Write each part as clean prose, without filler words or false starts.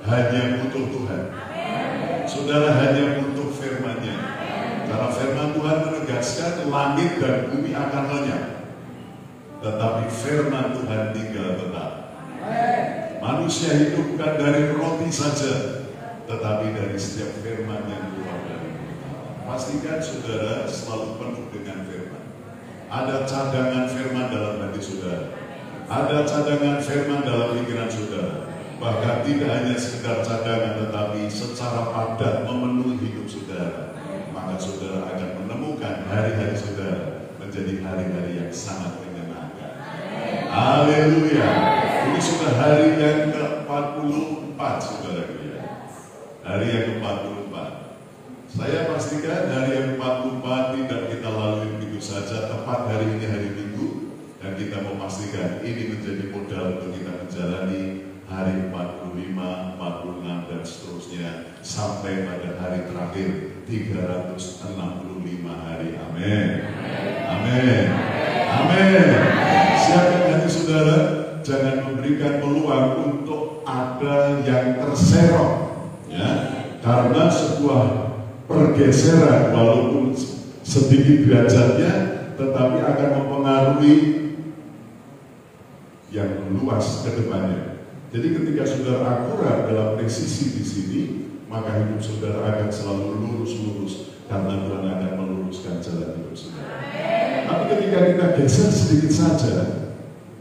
Hanya butuh Tuhan. saudara hanya untuk firman-Nya. Karena firman Tuhan menegaskan langit dan bumi akan lenyap, tetapi firman Tuhan tinggal tetap. Manusia hidup bukan dari roti saja, tetapi dari setiap firman yang keluar dari mulut Allah. Pastikan saudara selalu penuh dengan firman. Ada cadangan firman dalam hati saudara. Ada cadangan firman dalam pikiran saudara. Bahkan tidak hanya sekedar cadangan, tetapi secara padat memenuhi hidup saudara. Maka saudara akan menemukan hari-hari saudara menjadi hari-hari yang sangat menyenangkan. Haleluya. Ini sudah hari yang ke-44 saudara ya. Hari yang ke-44. Saya pastikan hari yang ke-44 tidak kita lalui begitu saja. Tepat hari ini hari Minggu. Dan kita memastikan ini menjadi modal untuk kita menjalani hari 45, 46 dan seterusnya sampai pada hari terakhir 365 hari. Amin. Amin. Amin. Siapkan hati saudara, jangan memberikan peluang untuk ada yang terserok, ya. Karena sebuah pergeseran walaupun sedikit derajatnya, tetapi akan mempengaruhi yang luas ke depannya. Jadi ketika saudara akurat dalam presisi di sini, maka hidup saudara akan selalu lurus-lurus karena Tuhan akan meluruskan jalan hidup saudara. Tapi ketika kita geser sedikit saja,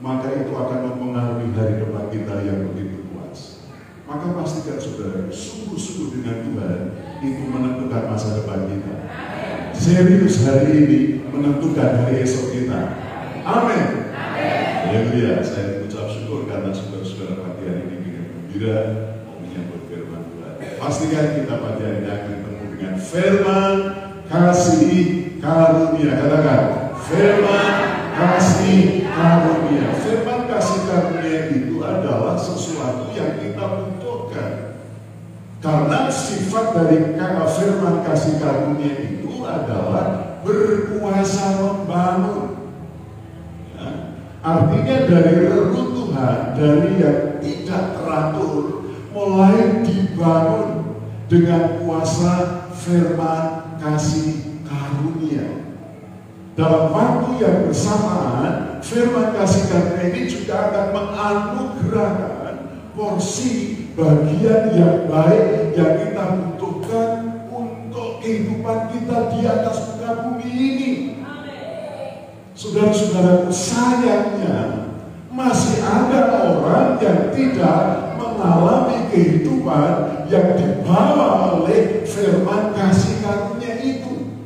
maka itu akan mempengaruhi hari depan kita yang begitu luas. Maka pastikan saudara sungguh-sungguh dengan Tuhan itu menentukan masa depan kita. Serius hari ini menentukan hari esok kita. Amin. Haleluya. Saya mengucap syukur karena saudara-saudara pagi hari ini dengan gembira mau menyambut firman Tuhan. Pastikan kita pagi hari ini akan bertemu dengan firman kasih karunia. Katakan firman kasih karunia. Firman kasih karunia itu adalah sesuatu yang kita butuhkan. Karena sifat dari firman kasih karunia itu adalah berkuasa membangun. Artinya dari reruntuhan, dari yang tidak teratur, mulai dibangun dengan kuasa firman kasih karunia. Dalam waktu yang bersamaan, firman kasih karunia ini juga akan menganugerahkan porsi bagian yang baik yang kita butuhkan untuk kehidupan kita di atas muka bumi ini. Saudara-saudaraku, sayangnya masih ada orang yang tidak mengalami kehidupan yang dibawa oleh firman kasih karunia itu.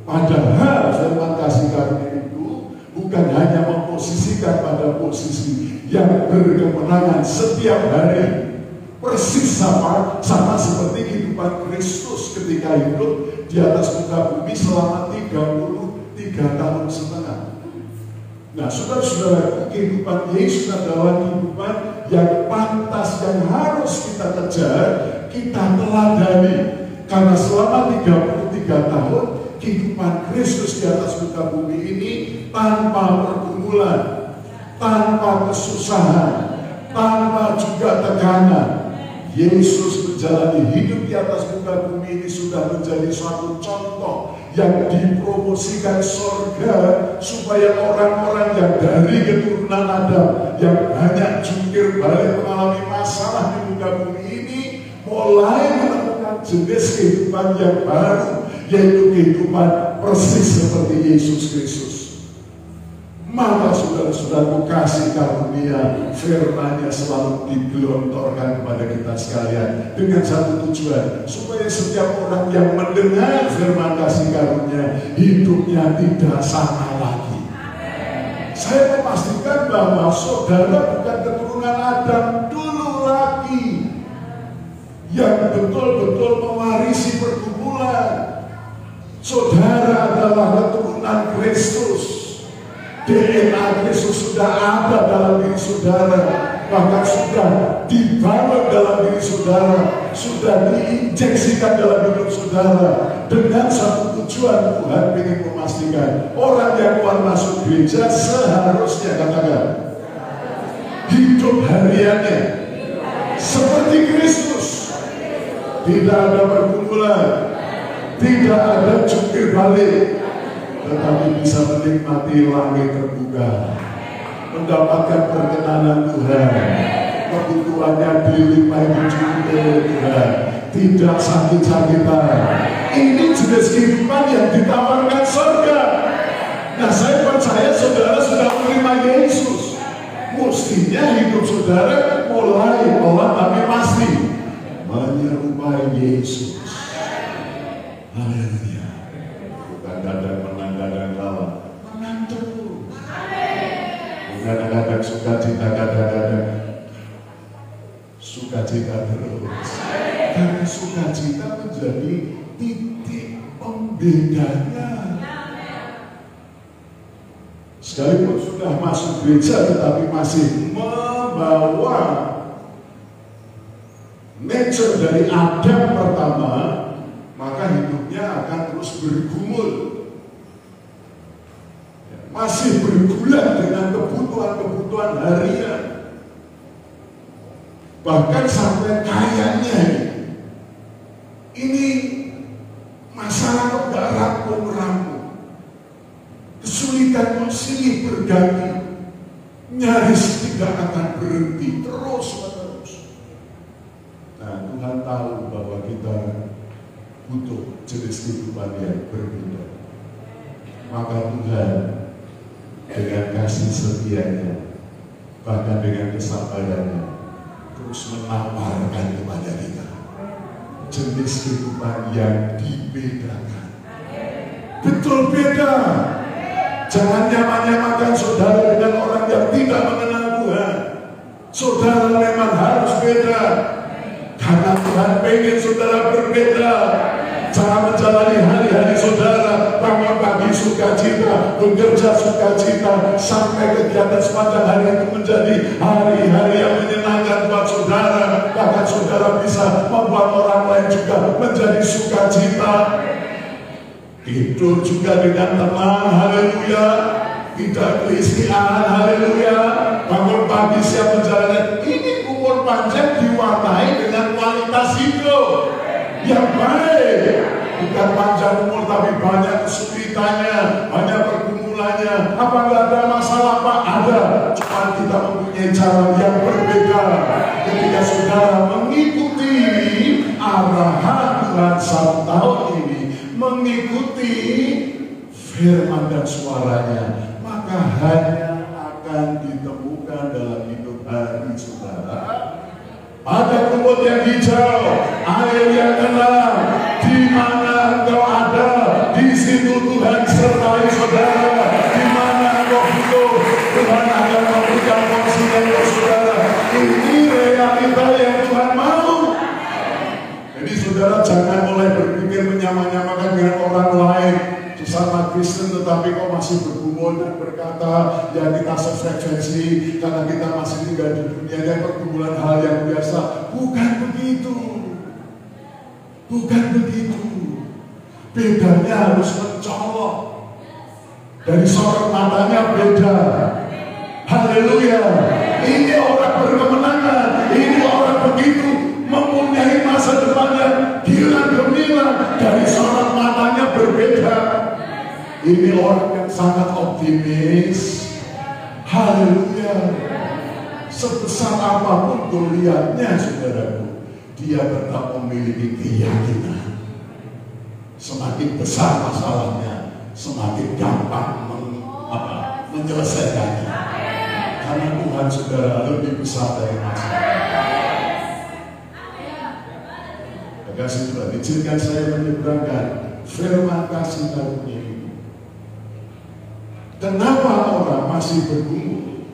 Padahal firman kasih karunia itu bukan hanya memposisikan pada posisi yang berkemenangan setiap hari, persis sama seperti kehidupan Kristus ketika hidup di atas muka bumi selama 33 tahun setengah. Nah, saudara-saudara, kehidupan Yesus adalah kehidupan yang pantas, yang harus kita kejar, kita teladani. Karena selama 33 tahun kehidupan Kristus di atas muka bumi ini tanpa pergumulan, tanpa kesusahan, tanpa juga tekanan. Yesus menjalani hidup di atas muka bumi ini sudah menjadi suatu contoh yang dipromosikan surga supaya orang-orang yang dari keturunan Adam yang banyak jungkir balik mengalami masalah di muka bumi ini mulai menemukan jenis kehidupan yang baru, yaitu kehidupan persis seperti Yesus Kristus. Maka saudara-saudaraku, kasih karunia firman-Nya selalu digelontorkan kepada kita sekalian dengan satu tujuan, supaya setiap orang yang mendengar firman kasih karunia hidupnya tidak sama lagi. Saya memastikan bahwa saudara bukan keturunan Adam dulu lagi yang betul-betul mewarisi pergumulan. Saudara adalah keturunan Kristus. DNA Kristus sudah ada dalam diri saudara, bahkan sudah dibangun dalam diri saudara, sudah diinjeksikan dalam hidup saudara dengan satu tujuan. Tuhan ingin memastikan orang yang keluar masuk gereja seharusnya, katakan, hidup hariannya seperti Kristus. tidak ada pergumulan, tidak ada jungkir balik, tetapi bisa menikmati langit terbuka, mendapatkan perkenanan Tuhan, kebutuhannya dilimpahi cukup Tuhan, tidak sakit-sakitan. Ini jenis kehidupan yang ditawarkan surga. Nah, saya percaya saudara sudah menerima Yesus. Mestinya hidup saudara mulai pelan tapi pasti menyerupai Yesus. Haleluya. Bukan kadang menang, kadang kalah, menang terus. Bukan kadang sukacita, kadang-kadang sukacita terus. Karena sukacita menjadi titik pembedanya. Sekalipun sudah masuk gereja tetapi masih membawa nature dari Adam pertama, maka hidupnya akan terus bergumul, masih bergulat dengan kebutuhan-kebutuhan harian, bahkan sampai kayaknya ini masalah kok gak rampung-rampung, kesulitan pun silih berganti, nyaris tidak akan berhenti terus-menerus. Nah, Tuhan tahu bahwa kita butuh jenis kehidupan yang berbeda. Maka Tuhan dengan kasih setianya, bahkan dengan kesabarannya, terus menawarkan kepada kita jenis kehidupan yang dibedakan. Betul beda. Jangan nyaman-nyamakan saudara dengan orang yang tidak mengenal Tuhan. Saudara memang harus beda, karena Tuhan pengen saudara berbeda. Cara menjalani hari-hari saudara, bangun pagi sukacita, bekerja sukacita, sampai kegiatan sepanjang hari itu menjadi hari-hari yang menyenangkan buat saudara. Bahkan saudara bisa membuat orang lain juga menjadi sukacita. Tidur juga dengan tenang, haleluya. Tidak keistiaan, haleluya. Bangun pagi siap menjalani. Ini umur panjang diwarnai dengan kualitas hidup yang baik. Bukan panjang umur tapi banyak kesulitannya, banyak pergumulannya. Apa nggak ada masalah, Pak? Ada. Cuma kita mempunyai cara yang berbeda. Ketika saudara mengikuti arahan Tuhan 1 tahun ini, mengikuti firman dan suaranya, maka hanya akan ditemukan dalam hidup hari saudara ada rumput yang hijau, air yang tenang. Di mana engkau ada, di situ Tuhan sertai saudara. Di mana engkau butuh, Tuhan akan memberikan porsinya untuk saudara. Ini realita yang Tuhan mau. Jadi saudara jangan mulai berpikir menyamakan dengan orang lain sesama Kristen, tetapi kok masih bergumul dan berkata ya kita sefrekuensi karena kita masih tinggal di dunia dan pergumulan hal yang biasa. Bukan begitu, bukan begitu. Bedanya harus mencolok, dari sorot matanya beda. Haleluya. Ini orang berkemenangan, ini orang begitu mempunyai masa depan yang gilang gemilang, dari sorot matanya berbeda. Ini orang yang sangat optimis. Haleluya. Sebesar apapun goliatnya saudaraku, dia tetap memiliki keyakinan. Semakin besar masalahnya, semakin gampang menyelesaikannya. Karena Tuhan saudara lebih besar dari masalah. Kasih Tuhan, izinkan saya menyeberangkan firman kasih karunia ini. Kenapa orang masih bergumul?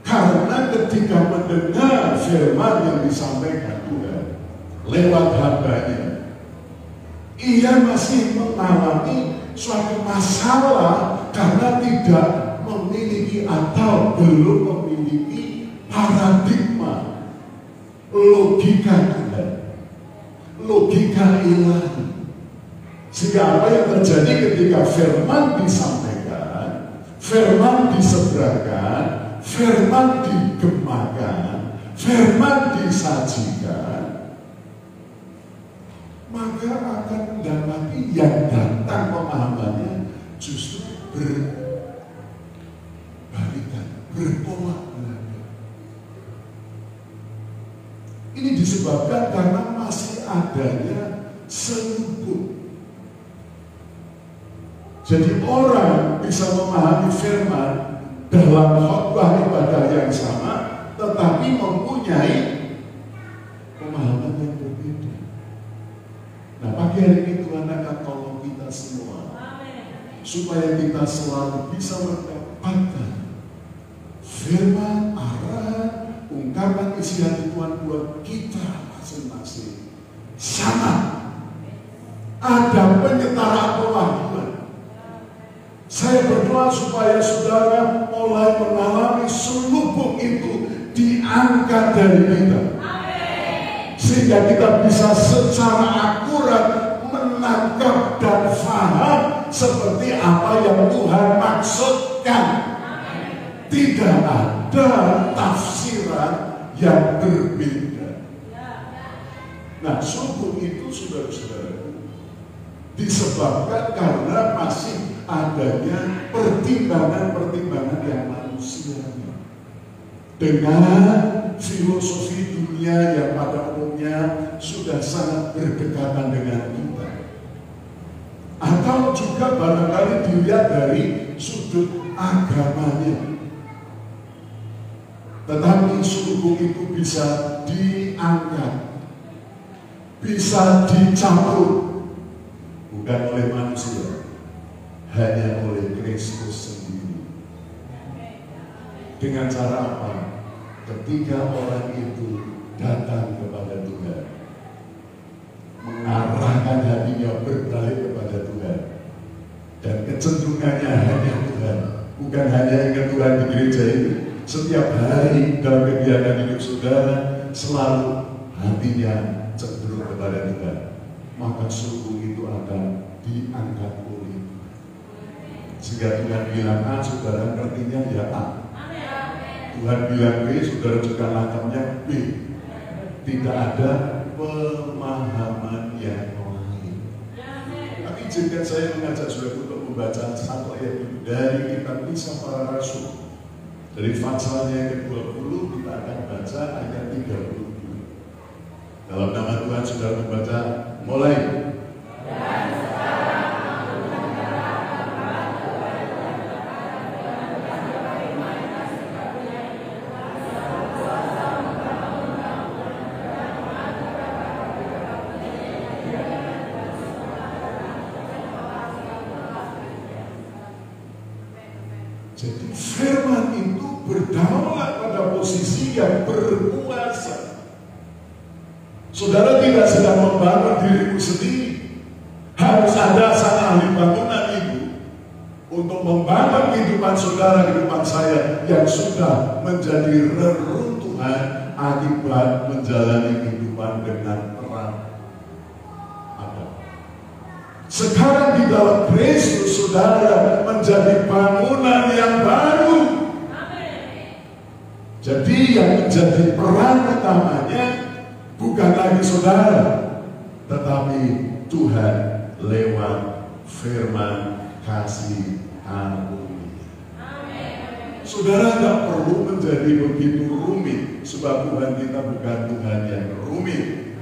Karena ketika mendengar firman yang disampaikan Tuhan lewat hambanya, ia masih mengalami suatu masalah karena tidak memiliki atau belum memiliki paradigma logika Tuhan, logika ilahi. Sehingga apa yang terjadi ketika firman disampaikan, firman diseberangkan, firman digemakan, firman disajikan, maka akan mendapati yang datang pemahamannya justru berbalikan, bertolak belakang. Ini disebabkan karena masih adanya selubung. Jadi orang bisa memahami firman dalam khotbah ibadah yang sama, tetapi mempunyai pemahaman yang berbeda. Nah, pagi hari ini Tuhan akan tolong kita semua, supaya kita selalu bisa mendapatkan firman, arahan, ungkapan isi hati Tuhan buat kita masing-masing. Sama, ada penyetaraan pemahaman. Saya berdoa supaya saudara mulai mengalami selubung itu diangkat dari kita. Sehingga kita bisa secara akurat menangkap dan faham seperti apa yang Tuhan maksudkan. Tidak ada tafsiran yang berbeda. Nah, selubung itu saudara-saudara disebabkan karena masih adanya pertimbangan-pertimbangan yang manusiawi dengan filosofi dunia yang pada umumnya sudah sangat berdekatan dengan kita, atau juga barangkali dilihat dari sudut agamanya. Tetapi selubung itu bisa diangkat, bisa dicampur, bukan oleh manusia, hanya oleh Kristus sendiri. Dengan cara apa? Ketika orang itu datang kepada Tuhan, mengarahkan hatinya berbalik kepada Tuhan, dan kecenderungannya hanya Tuhan, bukan hanya ingat Tuhan di gereja ini. Setiap hari dalam kegiatan hidup saudara, selalu hatinya cenderung kepada Tuhan, maka selubung itu akan diangkat oleh Tuhan. Sehingga Tuhan bilang A, saudara ngertinya ya A. Tuhan bilang B, saudara juga nangkapnya B. Tidak ada pemahaman yang lain. Tapi izinkan saya mengajak saudara untuk membaca satu ayat itu dari kitab Kisah Para Rasul. Dari pasalnya yang ke-20 kita akan baca ayat 32. Dalam nama Tuhan saudara membaca, mulai. Jadi firman itu berdaulat pada posisi yang berkuasa. Saudara tidak sedang membangun dirimu sendiri. Harus ada sang ahli bangunan itu untuk membangun kehidupan saudara, kehidupan saya yang sudah menjadi reruntuhan akibat menjalani kehidupan dengan terang. Sekarang di dalam Kristus saudara menjadi bangunan yang baru. Jadi yang menjadi peran utamanya bukan lagi saudara, tetapi Tuhan lewat firman kasih karunia. Saudara tidak perlu menjadi begitu rumit, sebab Tuhan kita bukan Tuhan yang rumit.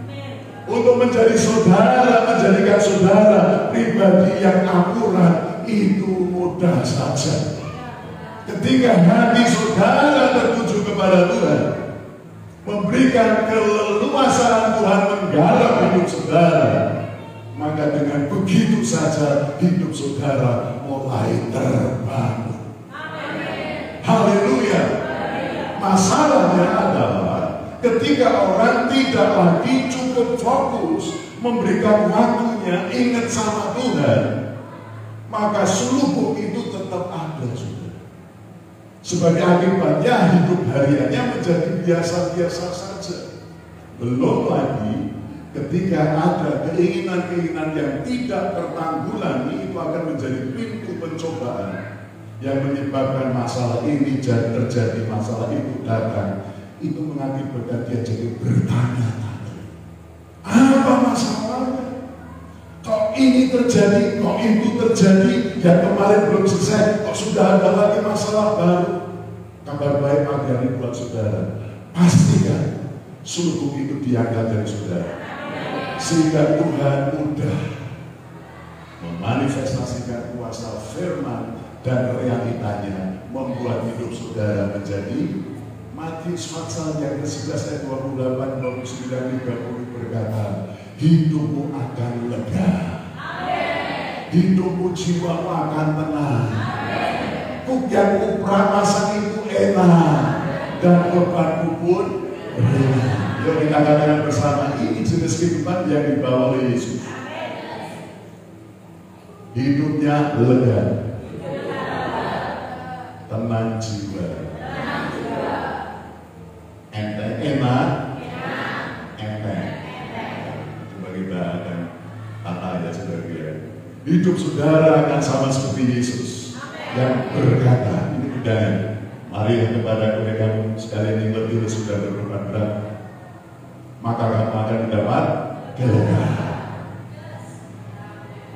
Untuk menjadi saudara, menjadikan saudara pribadi yang akurat, itu mudah saja. Ketika hati saudara tertuju kepada Tuhan, memberikan keleluasaan Tuhan menggarap hidup saudara, maka dengan begitu saja hidup saudara mulai terbangun. Haleluya. Masalahnya adalah ketika orang tidak lagi cukup fokus memberikan waktunya ingat sama Tuhan, maka selubung itu tetap ada juga. Sebagai akibatnya hidup hariannya menjadi biasa-biasa saja. Belum lagi ketika ada keinginan-keinginan yang tidak tertanggulangi, itu akan menjadi pintu pencobaan yang menyebabkan masalah ini terjadi, masalah itu datang. Itu mengakibatkan dia jadi bertanya-tanya, apa masalahnya? ini terjadi, kok itu terjadi, yang kemarin belum selesai, kok sudah ada lagi masalah baru. Kabar baik pagi hari buat saudara, pastikan sulung itu diangkat dari saudara, sehingga Tuhan mudah memanifestasikan kuasa firman dan realitanya, membuat hidup saudara menjadi. Matius pasal yang ke-11 ayat 28, 29, 30 berkata, hidupmu akan lega, hidupmu jiwamu akan tenang, yang kuperasan itu enak, dan bebanmu pun ringan. Yuk kita katakan bersama, ini jenis kehidupan yang dibawa oleh Yesus. Hidupnya lega, tenang jiwa, enteng, enak, enteng. Coba kita akan tata aja saudara. Hidup saudara akan sama seperti Yesus yang berkata, ini undangan, mari kepada mereka sekalian yang letih sudah berbeban berat, maka kamu akan mendapat kelegaan.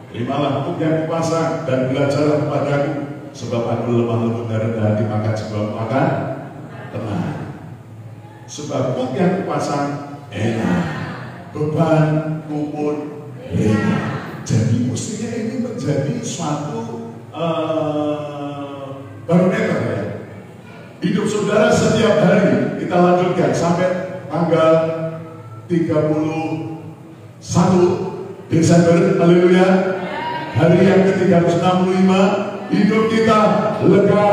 Terimalah untuk yang kuasa dan belajarlah kepadaku, sebab aku lemah lembut dan rendah hati, maka jiwamu akan tenang. Sebab untuk yang kuasa enak, bebanku pun ringan. Jadi mestinya ini menjadi suatu barometer ya. Hidup saudara setiap hari kita lanjutkan sampai tanggal 31 Desember, haleluya. Hari yang ke-365, hidup kita lega.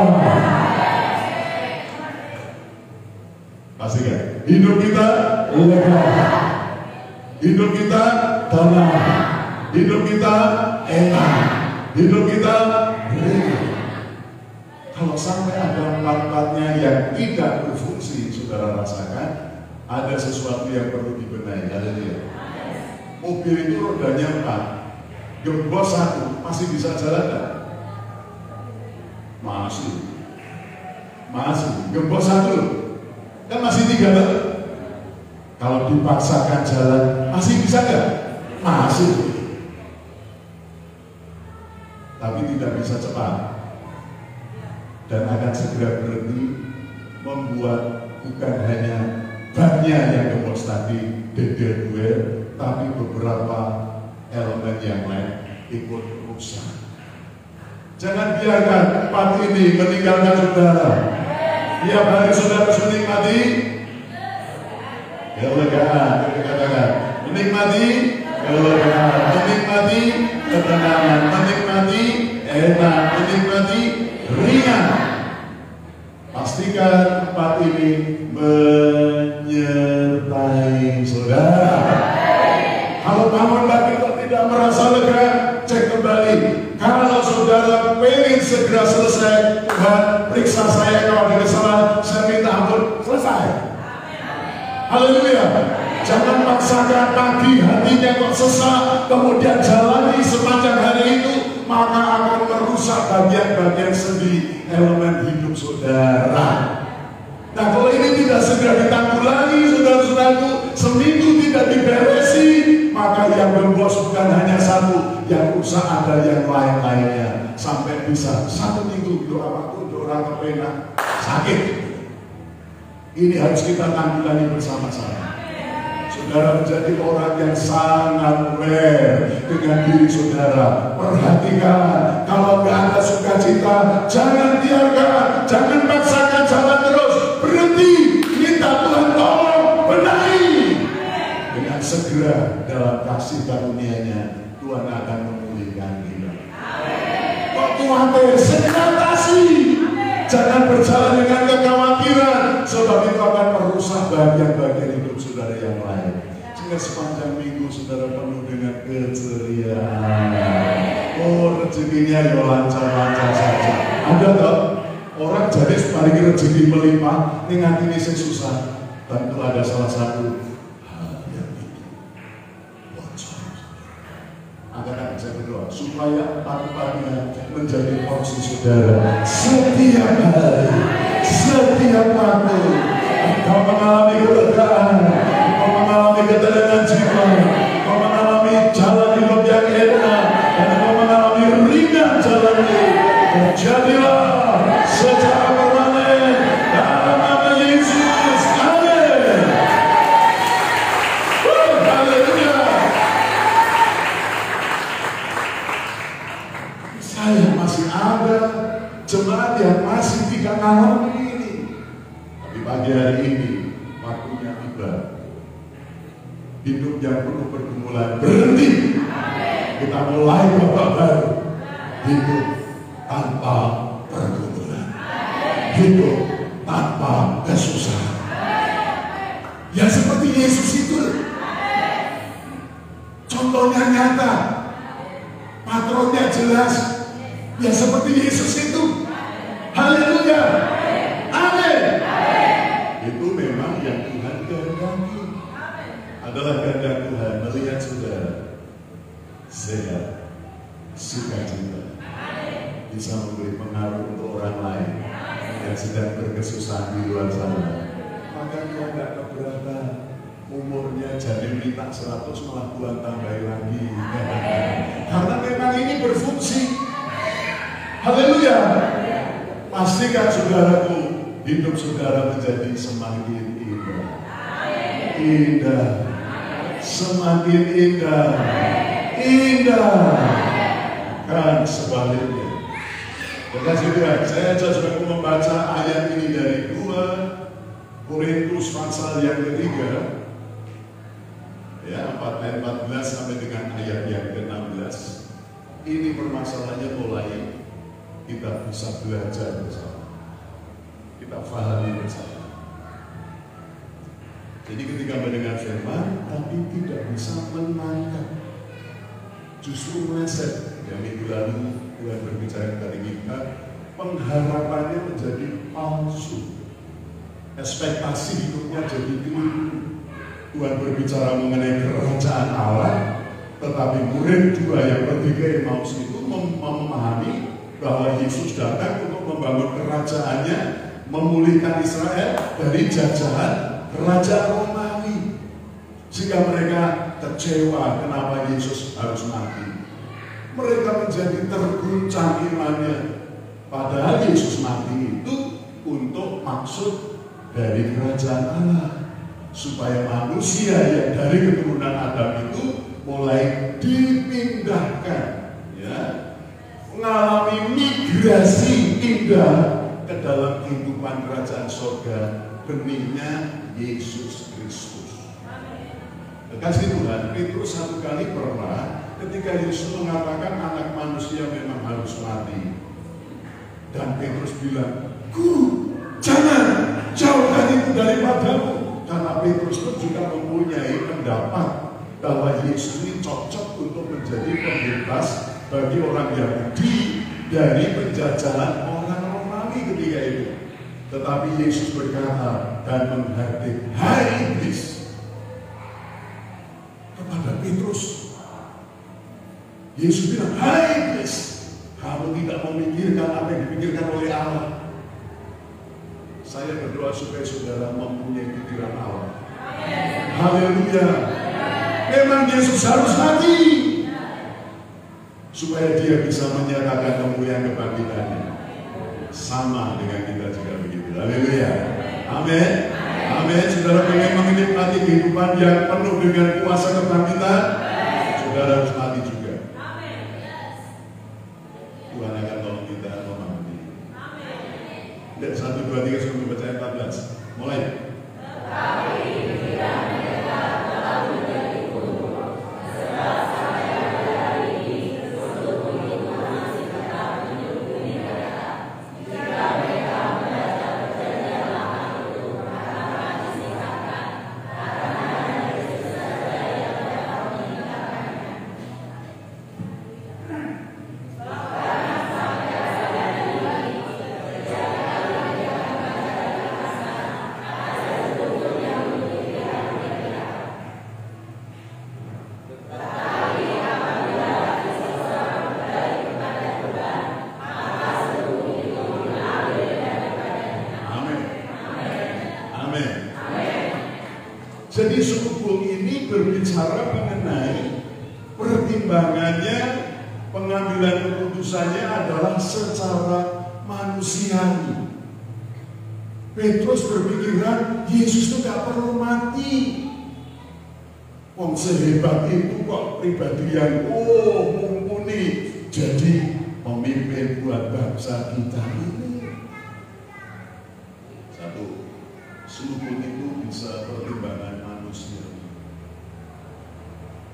Pastikan, hidup kita lega, hidup kita tenang, hidup kita enak, hidup kita ringan. Kalau sampai ada empat-empatnya yang tidak berfungsi, saudara rasakan ada sesuatu yang perlu dibenahi. Haleluya. Mobil itu rodanya 4, gembos 1, masih bisa jalan kan? Masih. Gembos 1 kan masih 3 loh. Kalau dipaksakan jalan masih bisa nggak? Masih. Tapi tidak bisa cepat dan akan segera berhenti, membuat bukan hanya bannya yang gembos tadi duel, tapi beberapa elemen yang lain ikut rusak. Jangan biarkan 4 ini meninggalkan saudara. Tiap hari saudara menikmati kelegaan, katakan menikmati kelegaan, menikmati ketenangan, menikmati enak, menikmati ringan. Pastikan 4 ini menyertai saudara. Kalau bangun lagi kok tidak merasa lega, cek kembali. Kalau saudara pengen segera selesai, Tuhan periksa saya kalau ada kesalahan, saya minta ampun, selesai. Haleluya. Jangan paksakan pagi hatinya kok sesak, kemudian jalani sepanjang hari itu, maka akan merusak bagian-bagian sendi elemen hidup saudara. Nah kalau ini tidak segera ditanggulangi, saudara-saudaraku, seminggu tidak diberesi, maka yang gembos bukan hanya 1, yang rusak ada yang lain-lainnya. Sampai bisa 1 minggu doa waktu, doa kepena, sakit. Ini harus kita tanggulangi bersama-sama. Saudara menjadi orang yang sangat aware dengan diri saudara. Perhatikan, kalau nggak ada sukacita, jangan biarkan, jangan paksakan jalan terus. Berhenti, minta Tuhan tolong, benahi. Dengan segera dalam kasih karunia-Nya, Tuhan akan memulihkan kita. Kok khawatir, segera kasih. Jangan berjalan dengan kekhawatiran, sebab itu akan merusak bagian-bagian hidup saudara yang lain. Sehingga sepanjang minggu saudara penuh dengan keceriaan. Oh, rezekinya ya lancar-lancar saja. Ada tak? Orang jadi paling rezeki melimpah, dengan ini saya susah. Tentu ada salah satu hal yang itu bocor. Agar saya berdoa supaya pagi-paginya menjadi porsi saudara setiap hari, setiap waktu. Kau mengalami kelegaan, kau mengalami ketenangan jiwa, kau mengalami jalan hidup yang enak, yang masih tidak mengalami ini. Tapi pagi hari ini waktunya tiba. Hidup yang penuh pergumulan berhenti. Kita mulai babak baru. Hidup tanpa pergumulan. Hidup tanpa kesusahan. Ya seperti Yesus itu. Contohnya nyata. Patronnya jelas. Ya seperti Yesus itu. Haleluya. Amin. Itu memang yang Tuhan kehendaki. Adalah kehendak Tuhan melihat saudara sehat, sukacita, bisa memberi pengaruh untuk orang lain yang sedang berkesusahan di luar sana. Maka dia tidak keberatan. Umurnya jadi minta 100 malah Tuhan tambahin lagi. Karena memang ini berfungsi. Haleluya. Pastikan saudaraku, hidup saudara menjadi semakin indah. Indah. Semakin indah. Indah. Kan sebaliknya. Saudara, saya sudah membaca ayat ini dari 2 Korintus pasal yang ketiga, ya 14 sampai dengan ayat yang ke-16. Ini permasalahannya mulai kita bisa belajar bersama, kita pahami bersama. Jadi ketika mendengar firman, tapi tidak bisa menangkap, justru meleset. Yang minggu lalu Tuhan berbicara kepada kita, pengharapannya menjadi palsu, ekspektasi hidupnya jadi keliru. Tuhan berbicara mengenai kerajaan Allah, tetapi murid 2 yang pergi ke Emmaus itu memahami bahwa Yesus datang untuk membangun kerajaannya, memulihkan Israel dari jajahan kerajaan Romawi. Sehingga mereka kecewa kenapa Yesus harus mati. Mereka menjadi terguncang imannya. Padahal Yesus mati itu untuk maksud dari kerajaan Allah, supaya manusia yang dari keturunan Adam itu mulai dipindahkan, ya, mengalami migrasi pindah ke dalam kehidupan kerajaan surga, benihnya Yesus Kristus. Kasih Tuhan, Petrus satu kali pernah ketika Yesus mengatakan anak manusia memang harus mati, dan Petrus bilang, Guru, jangan, jauhkan itu daripadamu. Karena Petrus pun juga mempunyai pendapat bahwa Yesus ini cocok untuk menjadi pembebas bagi orang Yahudi dari penjajahan orang Romawi ketika itu. Tetapi Yesus berkata dan menghardik, hai iblis, kepada Petrus. Yesus bilang, hai iblis, kamu tidak memikirkan apa yang dipikirkan oleh Allah. Saya berdoa supaya saudara mempunyai pikiran Allah. Haleluya. Memang Yesus harus mati supaya dia bisa menyatakan kemuliaan kebangkitannya. Sama dengan kita juga begitu. Haleluya. Amin. Amin. Saudara pengen menikmati kehidupan yang penuh dengan kuasa kebangkitan, saudara harus mati juga. Tuhan akan tolong kita memahami. Dan 1, 2, 3 sebelum baca ayat 14. Mulai. Jadi suku ini berbicara mengenai pertimbangannya, pengambilan keputusannya adalah secara manusiawi. Petrus berpikiran Yesus itu gak perlu mati. Wong sehebat itu kok pribadi yang mumpuni jadi pemimpin buat bangsa kita ini. selubung itu bisa pertimbangan manusia.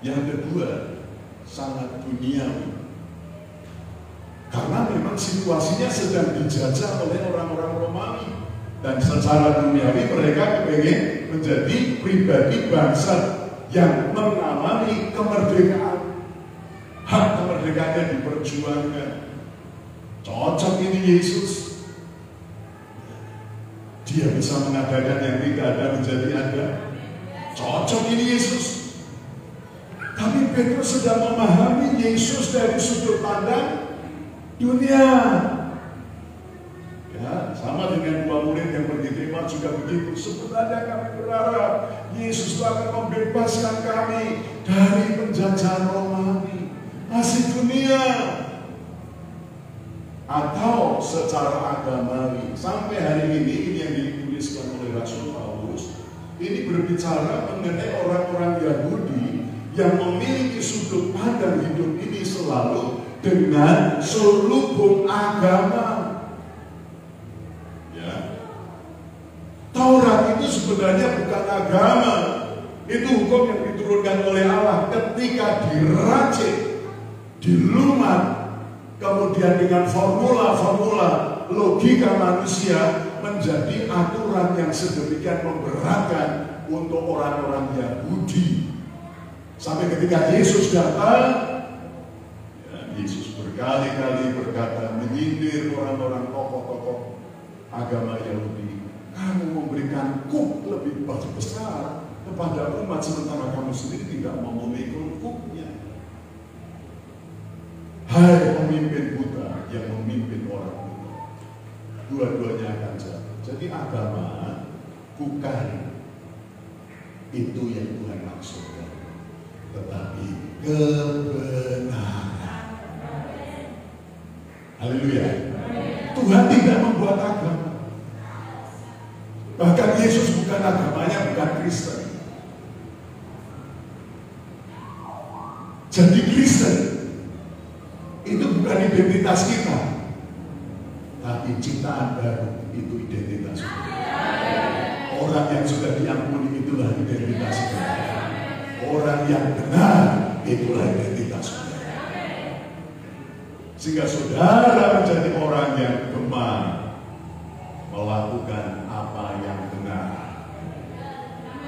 Yang kedua, sangat duniawi. Karena memang situasinya sedang dijajah oleh orang-orang Romawi. Dan secara duniawi mereka ingin menjadi pribadi bangsa yang mengalami kemerdekaan. Hak kemerdekaannya diperjuangkan. Cocok ini Yesus. Dia bisa mengadakan yang tidak ada menjadi ada. Cocok ini Yesus. Tapi Petrus sedang memahami Yesus dari sudut pandang dunia. Ya, sama dengan dua murid yang pergi ke Emmaus juga begitu. Sebenarnya kami berharap Yesus akan membebaskan kami dari penjajahan Romawi. Masih dunia. Atau secara agamawi. Sampai hari ini yang dituliskan oleh Rasul Paulus, ini berbicara mengenai orang-orang Yahudi yang memiliki sudut pandang hidup ini selalu dengan selubung agama. Ya. Taurat itu sebenarnya bukan agama, itu hukum yang diturunkan oleh Allah ketika diracik, dilumat, kemudian dengan formula-formula logika manusia menjadi aturan yang sedemikian memberatkan untuk orang-orang Yahudi. Sampai ketika Yesus datang, ya, Yesus berkali-kali berkata, menyindir orang-orang tokoh-tokoh agama Yahudi. Kamu memberikan kuk lebih besar kepada umat sementara kamu sendiri tidak mau memikul kuknya. Hai pemimpin buta yang memimpin orang buta, dua-duanya akan jatuh. Jadi agama bukan itu yang Tuhan maksudkan, tetapi kebenaran. Haleluya. Tuhan tidak membuat agama. Bahkan Yesus bukan agamanya, bukan Kristen. Jadi Kristen itu bukan identitas kita, tapi ciptaan baru itu identitas kita. Orang yang sudah diampuni itulah identitas kita. Orang yang benar itulah identitas kita. Sehingga saudara menjadi orang yang gemar melakukan apa yang benar,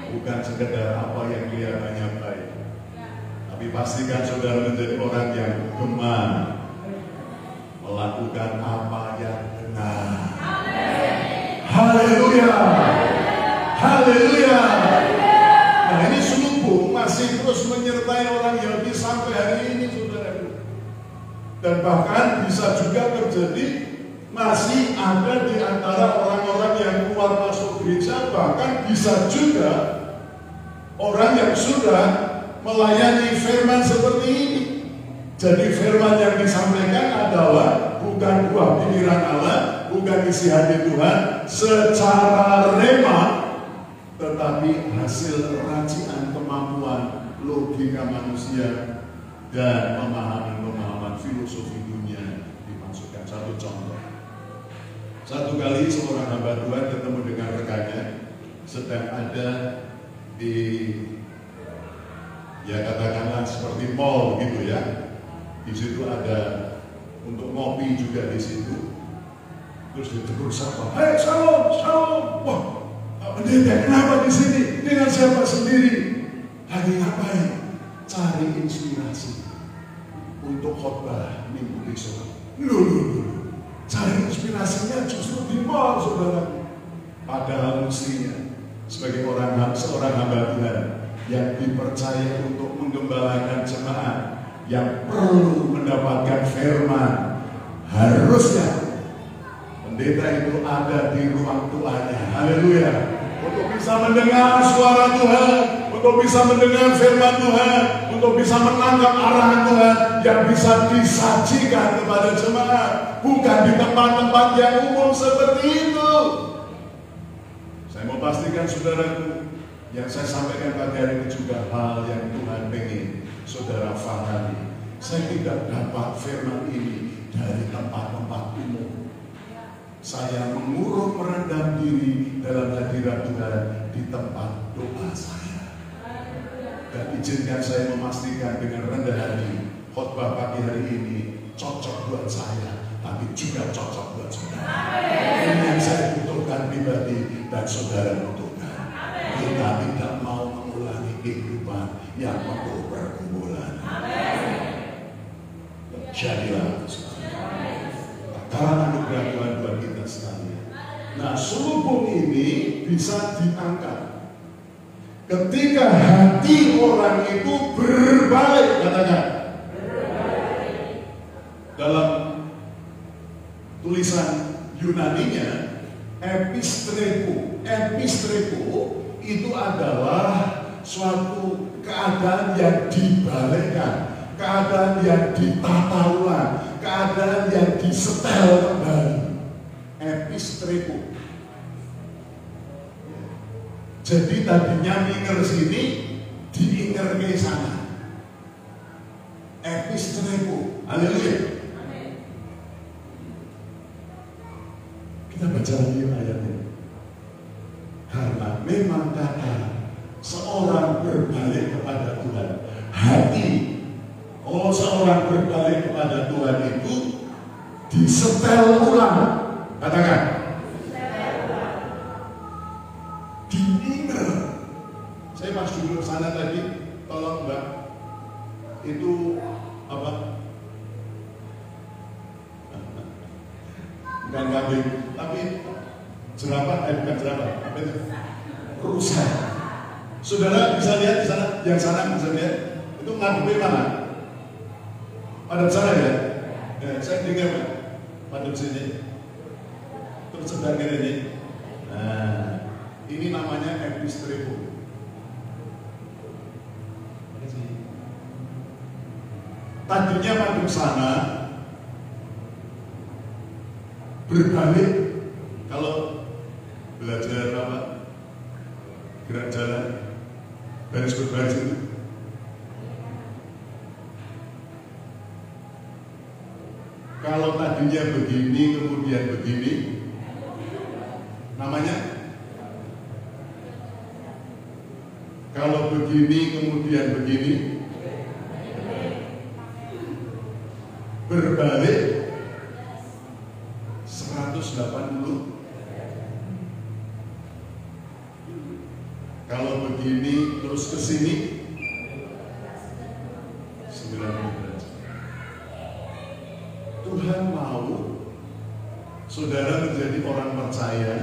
bukan sekedar apa yang kelihatannya baik. Tapi pastikan saudara menjadi orang yang gemar melakukan apa yang benar. Haleluya. Haleluya. Nah, ini selubung masih terus menyertai orang Yahudi sampai hari ini, saudara. Dan bahkan bisa juga terjadi masih ada di antara orang-orang yang keluar masuk gereja, bahkan bisa juga orang yang sudah melayani firman seperti ini. Jadi firman yang disampaikan adalah bukan buah pikiran Allah, bukan isi hati Tuhan secara rema, tetapi hasil racian kemampuan logika manusia dan pemahaman-pemahaman filosofi dunia dimasukkan. Satu contoh. Satu kali seorang hamba Tuhan ketemu dengan rekannya sedang ada di, ya katakanlah seperti mall gitu ya. Di situ ada untuk ngopi juga di situ. Terus ditegur sapa, "Hei, shalom, shalom." Wah, pendeta kenapa di sini? Dengan siapa sendiri? Lagi ngapain? Cari inspirasi untuk khotbah minggu besok. Loh. Cari inspirasinya justru di mall, saudara. Padahal mestinya sebagai seorang hamba Tuhan yang dipercaya untuk menggembalakan jemaat yang perlu mendapatkan firman, harusnya pendeta itu ada di ruang tuanya. Haleluya. Untuk bisa mendengar suara Tuhan, untuk bisa mendengar firman Tuhan, untuk bisa menangkap arahan Tuhan yang bisa disajikan kepada jemaat, bukan di tempat-tempat yang umum seperti itu. Saya mau pastikan saudaraku, yang saya sampaikan pagi hari ini juga hal yang Tuhan ingin saudara fahami. Saya tidak dapat firman ini dari tempat-tempat umum. Saya mengurung merendam diri dalam hadirat Tuhan di tempat doa saya. Dan izinkan saya memastikan dengan rendah hati, khotbah pagi hari ini cocok buat saya, tapi juga cocok buat saudara. Ini yang saya butuhkan pribadi dan saudara butuhkan. Kita tidak mau mengulangi kehidupan yang penuh pergumulan. Jadilah karena anugerah Tuhan buat kita sekalian. Nah, selubung ini bisa diangkat ketika hati orang itu berbalik, katakan. Dalam tulisan Yunaninya, epistreko itu adalah suatu keadaan yang dibalikkan, keadaan yang ditata ulang, keadaan yang disetel kembali. Epistreko. Jadi tadinya minger sini, diinger ke sana. Epistreko. Haleluya. Kita baca lagi ayatnya. Karena memang kata seorang berbalik kepada Tuhan, hati kalau seorang berbalik kepada Tuhan itu disetel ulang, katakan diingat. Saya pas dulu sana tadi, tolong Mbak, itu apa? Bukan kambing, tapi jerapah, bukan jerapah, apa itu? Rusa. Saudara bisa lihat di sana, yang sana bisa lihat, itu ngadepin mana? Pada sana ya? Ya, saya dengar Pak, pada sini. Terus sebelah kiri. Nah, ini namanya epistreko. Tadinya madep sana berbalik. Kalau belajar apa? Gerak jalan, baris berbaris itu. Kalau tadinya begini, kemudian begini, namanya. Kalau begini, kemudian begini, berbalik 180. Kalau begini terus ke sini 90 derajat. Tuhan mau saudara menjadi orang percaya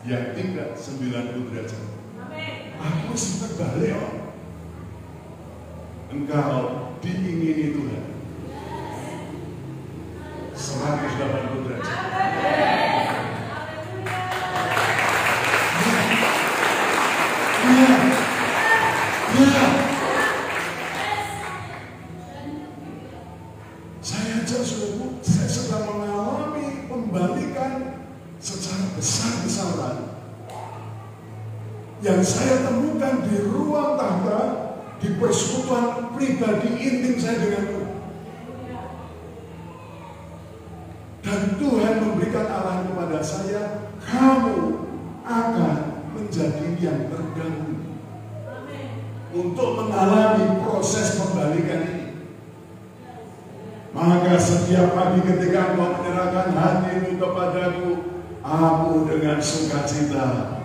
yang tidak 90 derajat. Aku sempat balik, engkau diingini Tuhan 180 derajat. Saya sedang mengalami pembalikan secara besar-besaran yang saya temukan di ruang tahta, di persekutuan pribadi intim saya dengan Tuhan. Dan Tuhan memberikan arahan kepada saya, kamu akan menjadi yang terdahulu untuk mengalami proses pembalikan ini. Maka setiap pagi ketika engkau menyerahkan hatimu kepadaku, aku dengan sukacita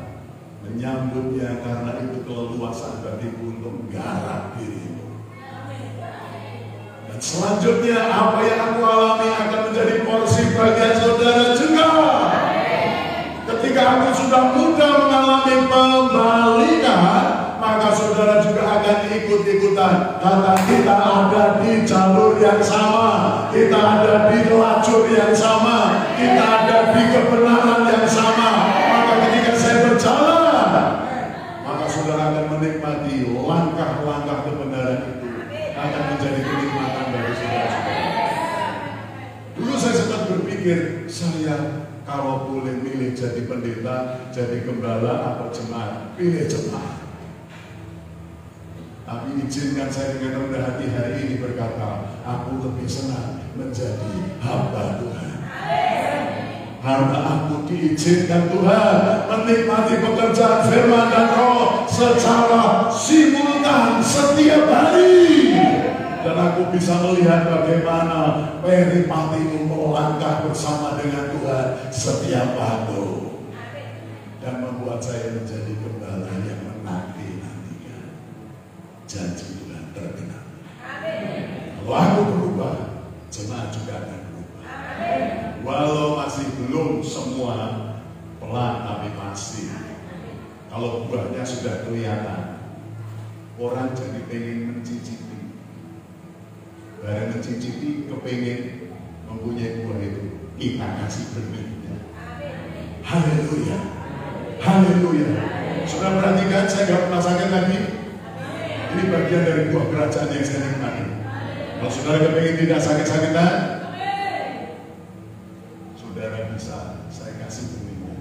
menyambutnya, karena itu keleluasan bagiku untuk menggarap dirimu. Dan selanjutnya apa yang aku alami akan menjadi porsi bagian saudara juga. Ketika aku sudah mudah mengalami pembalikan, maka saudara juga akan ikut-ikutan. Karena kita ada di jalur yang sama, kita ada di lajur yang sama, kita ada di kebenaran yang sama. Maka ketika saya berjalan, maka saudara akan menikmati langkah-langkah kebenaran itu, akan menjadi kenikmatan bagi saudara-saudara. Dulu saya sempat berpikir, saya kalau boleh milih jadi pendeta, jadi gembala atau jemaat, pilih jemaat. Tapi izinkan saya dengan rendah hati hari ini berkata, aku lebih senang menjadi hamba Tuhan. Karena aku diizinkan Tuhan menikmati pekerjaan firman dan roh secara simultan setiap hari. Dan aku bisa melihat bagaimana Peripatimu melangkah bersama dengan Tuhan setiap waktu. Dan membuat saya menjadi gembala yang menanti-nantikan janji Tuhan tergenapi. Kalau aku berubah, jemaat juga akan berubah. Walau masih belum semua, pelan tapi pasti. Kalau buahnya sudah kelihatan, orang jadi pengen mencicipi. Barang mencicipi, kepengen mempunyai buah itu, kita kasih benihnya. Haleluya, haleluya. Sudah perhatikan, saya gak pernah sakit lagi. Ini bagian dari buah kerajaan yang saya nikmati. Kalau saudara kepengen tidak sakit-sakitan, saudara bisa saya kasih benihnya.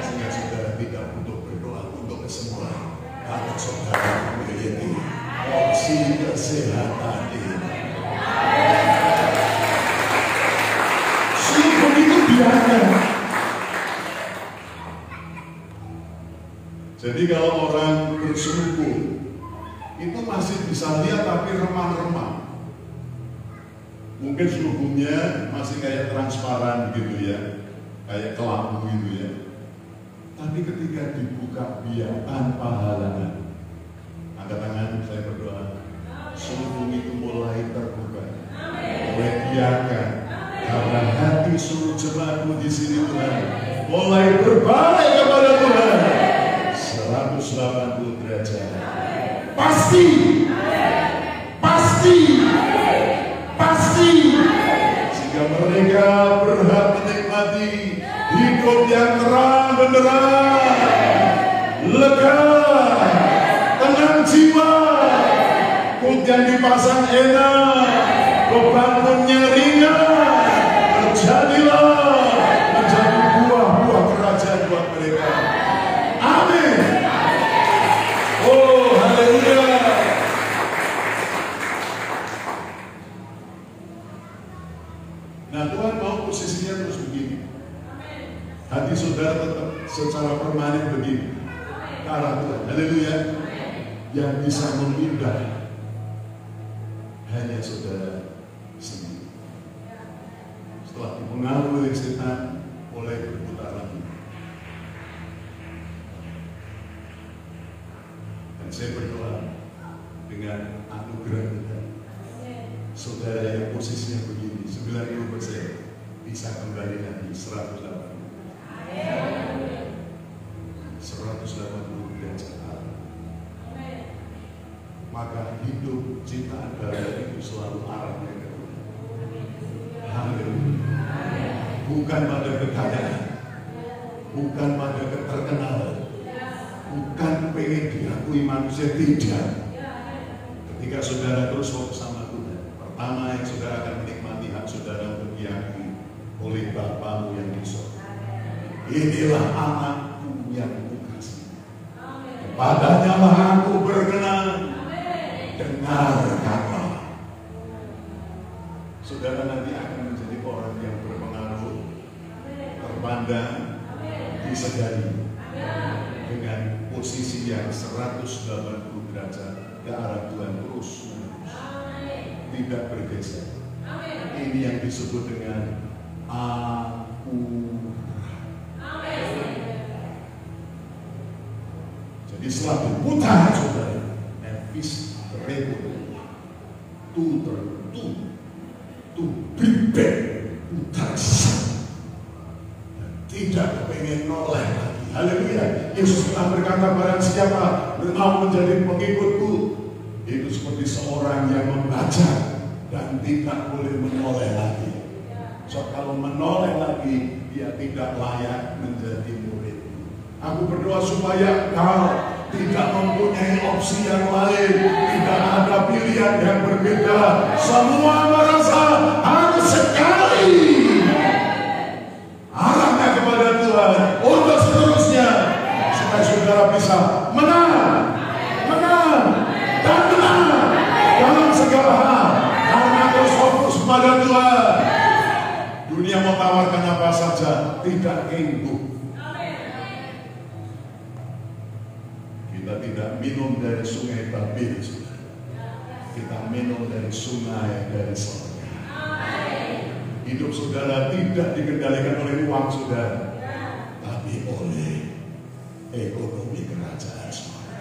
Sehingga saudara tidak butuh berdoa untuk kesembuhan. Kalau saudara memiliki opsi kesehatan ini, sungguh itu biasa. Jadi kalau orang berselubung itu masih bisa lihat tapi remang-remang. Mungkin selubungnya masih kayak transparan gitu ya, kayak kelambu gitu ya. Tapi ketika dibuka biar tanpa halangan, angkat tangan, saya berdoa, selubung itu mulai terbuka, mulai biarkan, karena hati seluruh jemaatmu di sini Tuhan mulai berbalik kepada Tuhan 180 derajat. Pasti, pasti. Pasti, sehingga mereka berhak menikmati hidup yang terang benderang, lega, tenang jiwa, kut yang dipasang enak, beban punnya ringan, terjadilah menjadi buah-buah kerajaan buat mereka. Amin. Oh, haleluya. Nah, Tuhan mau posisinya terus begini. Hati saudara tetap secara permanen begini. Ke arah Tuhan. Haleluya. Yang bisa memindah hanya saudara sendiri. Setelah dipengaruhi oleh setan, mulai berputar lagi. Dan saya berdoa dengan anugerah Tuhan, saudara yang posisinya begini 90% bisa kembali lagi 180 derajat arah. Maka hidup ciptaan baru itu selalu arahnya ke Tuhan. Haleluya. Bukan pada kekayaan, bukan pada keterkenalan, bukan pengen diakui manusia, tidak. Ketika saudara terus fokus sama Tuhan, pertama yang saudara akan menikmati hak saudara untuk diakui oleh Bapamu yang di surga. Inilah anakku yang kukasihi, kepadanya lah aku berkenan, dengarkanlah. Saudara nanti akan menjadi orang yang berpengaruh, terpandang, disadari dengan posisi yang 180 derajat ke arah Tuhan terus. Tidak bergeser. Ini yang disebut dengan akurat. Jadi setelah diputar saudara, Elvis Rebo tu bibet putar dan tidak kepengen noleh lagi. Haleluya. Yesus telah berkata, barang siapa mau menjadi pengikutku, itu seperti seorang yang membaca dan tidak boleh menoleh lagi. So kalau menoleh lagi, dia tidak layak menjadi murid. Aku berdoa supaya kau tidak mempunyai opsi yang lain, tidak ada pilihan yang berbeda. Semua merasa harus sekali arahnya kepada Tuhan untuk seterusnya, supaya saudara bisa menang dan menang dalam segala hal, karena terus fokus pada Tuhan. 2020 Dunia mau tawarkan apa saja, tidak kengku. Kita tidak minum dari sungai Babel, kita minum dari sungai dari surga. Hidup saudara tidak dikendalikan oleh uang saudara, tapi oleh ekonomi kerajaan surga.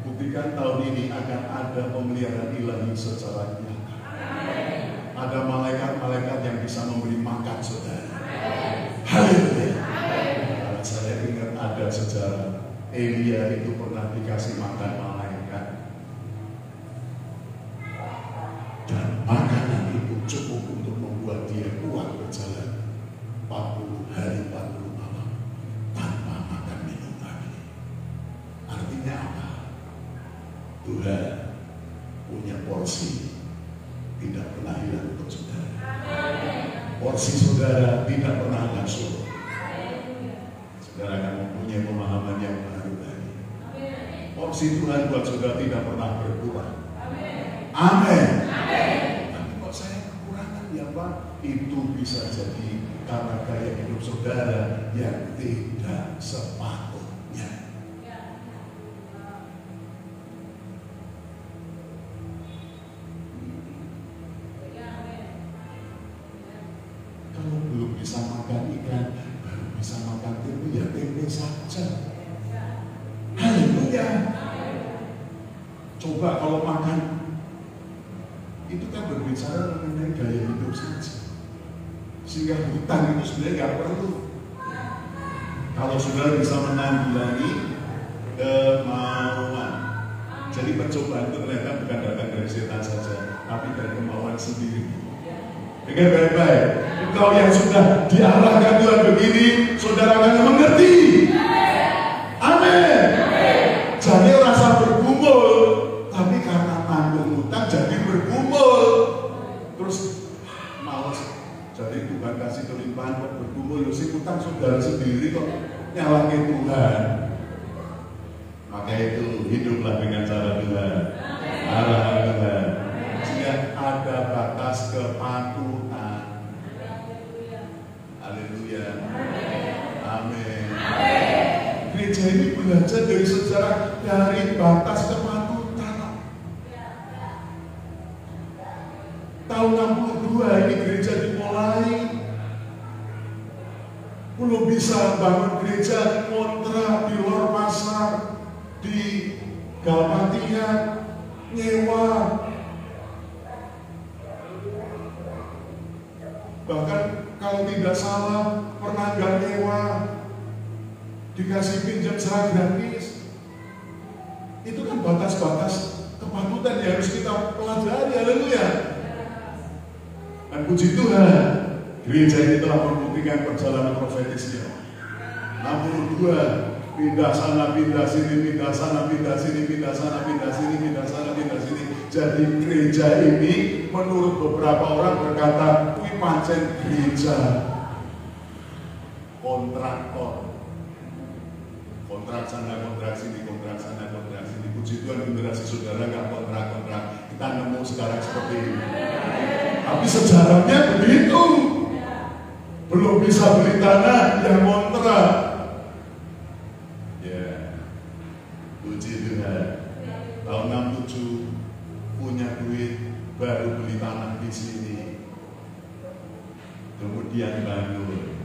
Buktikan tahun ini akan ada pemeliharaan ilahi secara nyata. Ada malaikat-malaikat yang bisa memberi makan saudara. Haleluya. Karena saya ingat ada sejarah Elia itu pernah dikasih makan malaikat, dan makanan itu cukup untuk membuat dia kuat berjalan 40 hari 40 malam tanpa makan minum lagi. Artinya apa? Tuhan punya porsi tidak pernah hilang untuk saudara. Porsi saudara tidak pernah akan surut. Saudara akan mempunyai pemahaman yang baru lagi. Porsi Tuhan buat saudara tidak pernah berkurang. Amin. Tapi kok saya kekurangan ya Pak? Itu bisa jadi karena gaya hidup saudara yang tidak sepatutnya. Kalau belum bisa makan ikan, baru bisa makan tempe, ya tempe saja. Haleluya. Coba kalau makan, itu kan berbicara mengenai gaya hidup saja. Sehingga hutang itu sebenarnya nggak perlu. Kalau saudara bisa menanggulangi kemauan. Jadi percobaan itu ternyata bukan datang dari setan saja, tapi dari kemauan sendiri. Dengar baik-baik. Engkau yang sudah diarahkan Tuhan begini, saudara akan mengerti. Amin. Jadi rasa bergumul, tapi karena tanggung hutang jadi bergumul. Terus malas. Jadi Tuhan kasih kelimpahan buat bergumul. Si hutang saudara sendiri kok nyalahin Tuhan. Maka itu hiduplah dengan cara Tuhan. Arahan Tuhan. Sehingga ada batas kepatuhan. Haleluya. Amin. Gereja ini belajar dari sejarah dari batas kepatuhan. Tahun 62 ini gereja dimulai. Belum bisa bangun gereja kontrak di luar pasar, di Galmatian, nyewa. Bahkan kalau tidak salah pernah gak nyewa, dikasih pinjam secara gratis. Itu kan batas-batas kepatutan yang harus kita pelajari. Haleluya. Dan puji Tuhan, gereja ini telah membuktikan perjalanan profetisnya. 62 pindah sana, pindah sini, pindah sana, pindah sini, pindah sana, pindah sini, pindah sana, pindah sini. Jadi gereja ini menurut beberapa orang berkata, "Kui pancen gereja kontraktor, kontrak sana, kontrak sini, kontrak sana, kontrak sini." Puji Tuhan, generasi saudara nggak kontrak-kontrak. Kita nemu sekarang seperti ini. Tapi sejarahnya begitu. Belum bisa beli tanah yang kontrak. Ya, puji Tuhan. Tahun 67 punya duit, baru beli tanah di sini. Kemudian bangun.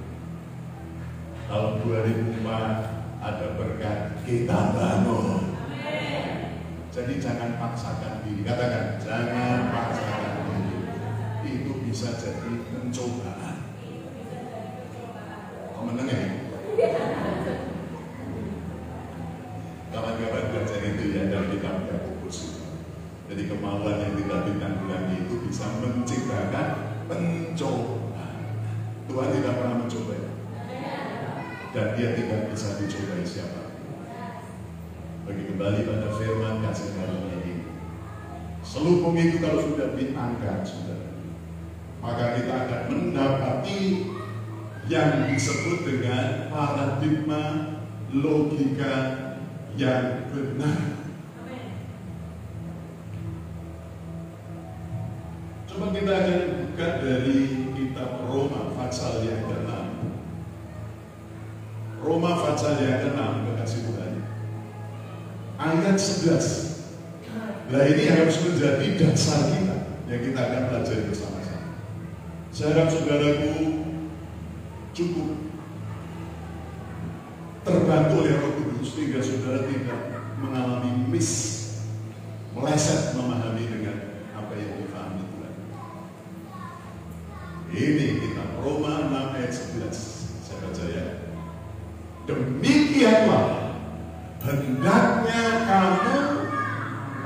Tahun 2004 ada berkat, kita bangun. Jadi jangan paksakan diri. Katakan, jangan paksakan diri. Itu bisa jadi pencobaan. Kau mendengar ya? Kawan-kawan belajar itu ya dalam kitab Yakobus. Jadi kemauan yang tidak ditanggulangi itu bisa menciptakan pencobaan. Tuhan tidak pernah mencoba, dan Dia tidak bisa dicobai siapa. Bagi kembali pada firman kasih karunia ini, selubung itu kalau sudah diangkat, maka kita akan mendapati yang disebut dengan paradigma logika yang benar. Coba kita akan buka dari kitab Roma pasal yang ke-6. Roma pasal yang ke-6, kasih Tuhan. Ayat 11. Nah ini harus menjadi dasar kita yang kita akan pelajari bersama-sama. Saya harap saudaraku cukup terbantu oleh Roh Kudus sehingga saudara tidak mengalami meleset memahami dengan apa yang difahami Tuhan. Ini kitab Roma 6 ayat 11. Saya baca ya. Demikianlah hendaknya kamu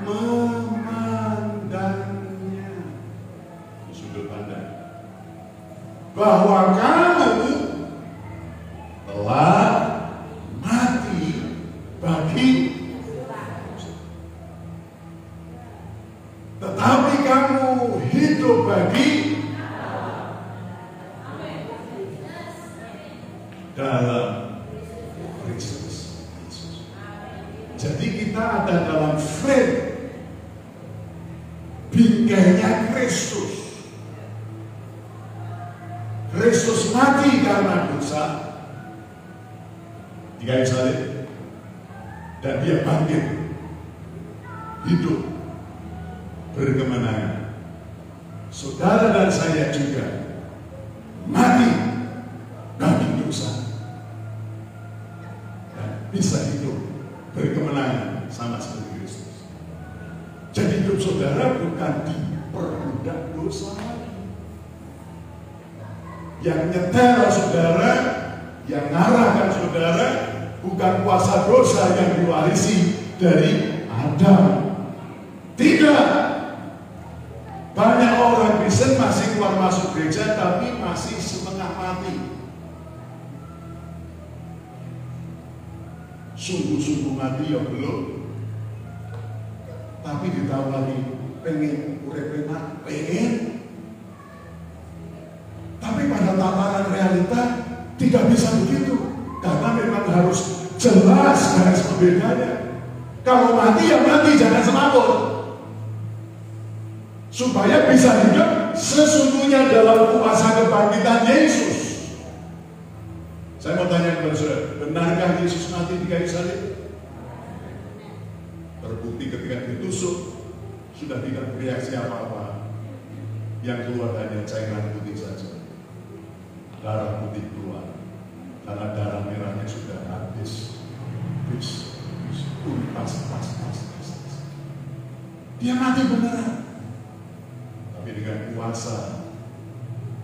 memandangnya, sudut pandang, bahwa kamu telah mati bagi, tetapi kamu hidup bagi dalam Kristus. Jadi kita ada dalam frame bingkainya Kristus. Kristus mati karena dosa di kayu salib, dan dia bangkit hidup berkemenangan. Saudara dan saya juga mati bagi dosa dan bisa hidup berkemenangan sama seperti Kristus. Jadi hidup saudara bukan diperbudak dosa lagi. Yang nyetel saudara, yang ngarahkan saudara bukan kuasa dosa yang diwarisi dari Adam. Tidak. Banyak orang Kristen masih keluar masuk gereja tapi masih setengah mati. Sungguh-sungguh mati ya belum. Tapi ditawari pengen urip enak, pengen. Tapi pada tataran realita tidak bisa begitu. Karena memang harus jelas garis pembedanya. Kalau mati ya mati, jangan semaput. Supaya bisa hidup sesungguhnya dalam kuasa kebangkitan Yesus. Saya mau tanya kepada saudara, benarkah Yesus mati di kayu salib? Terbukti ketika ditusuk, sudah tidak bereaksi apa-apa. Yang keluar hanya cairan putih saja. Darah putih keluar. Karena darah merahnya sudah habis. Pas. Dia mati beneran. Tapi dengan kuasa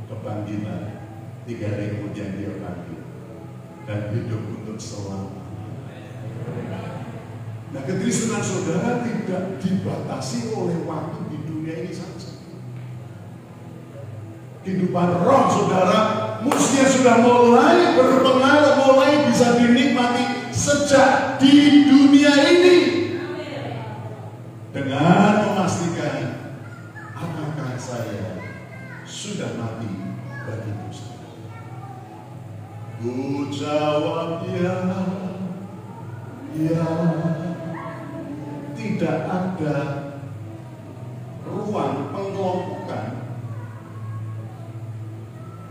kebangkitan, 3 hari kemudian dia bangkit dan hidup untuk selama. Nah, kekristenan saudara tidak dibatasi oleh waktu di dunia ini saja. Kehidupan roh saudara mestinya sudah mulai berpengaruh, mulai bisa dinikmati sejak di dunia ini. Dengan memastikan apakah saya sudah mati bagi dosa. Ku jawab ya. Tidak ada ruang pengelompokan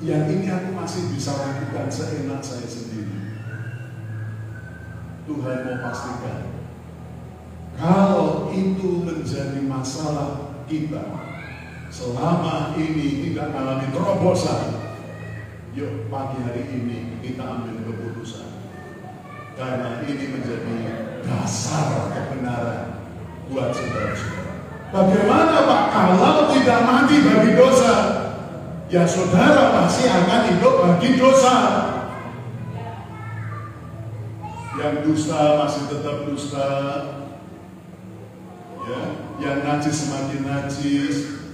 yang ini aku masih bisa lakukan seenak saya sendiri. Tuhan mau pastikan kalau itu menjadi masalah kita selama ini tidak mengalami terobosan, yuk pagi hari ini kita ambil keputusan. Karena ini menjadi dasar kebenaran buat saudara-saudara. Bagaimana Pak kalau tidak mati bagi dosa? Ya saudara masih akan hidup bagi dosa. Yang dusta masih tetap dusta. Ya, yang najis semakin najis.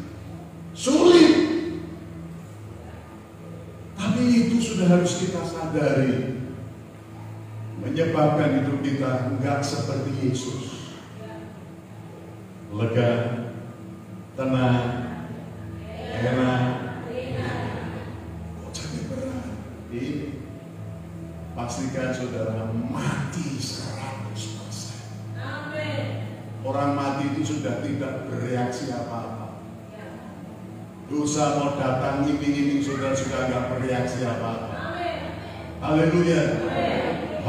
Sulit. Tapi itu sudah harus kita sadari. Menyebabkan hidup kita enggak seperti Yesus. Lega, tenang, enak. Oh, jadi berat. Ini pastikan saudara mati 100%. Amin. Orang mati itu sudah tidak bereaksi apa-apa. Dosa mau datang iming-iming saudara sudah nggak bereaksi apa-apa. Haleluya.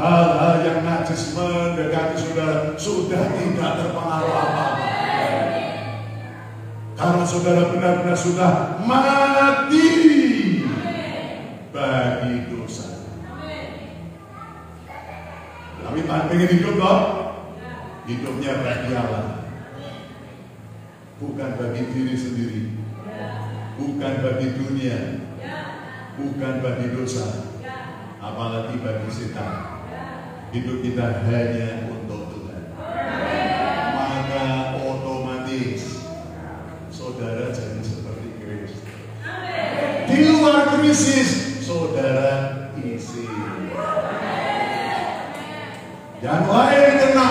Hal-hal yang najis mendekati saudara sudah tidak terpengaruh apa-apa. Karena saudara benar-benar sudah mati bagi dosa. Tapi pengen hidup loh. Hidupnya bagi Allah. Bukan bagi diri sendiri. Bukan bagi dunia, bukan bagi dosa, apalagi bagi setan. Hidup kita hanya untuk Tuhan. Maka otomatis saudara jadi seperti Kristus. Di luar krisis, saudara isi. Yang lain kena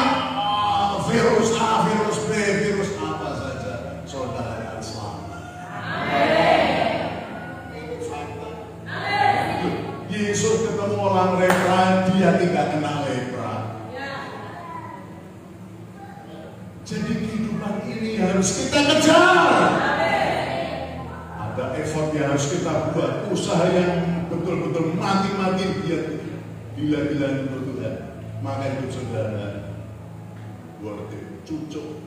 virus A, virus B, virus apa saja, saudara yang selamat. Yesus ketemu orang lepra, dia tidak kena lepra. Jadi kehidupan ini harus kita kejar. Ada effort yang harus kita buat, usaha yang betul-betul mati-mati biar gila-gilaan untuk Tuhan. Maka hidup saudara worth it, cucuk.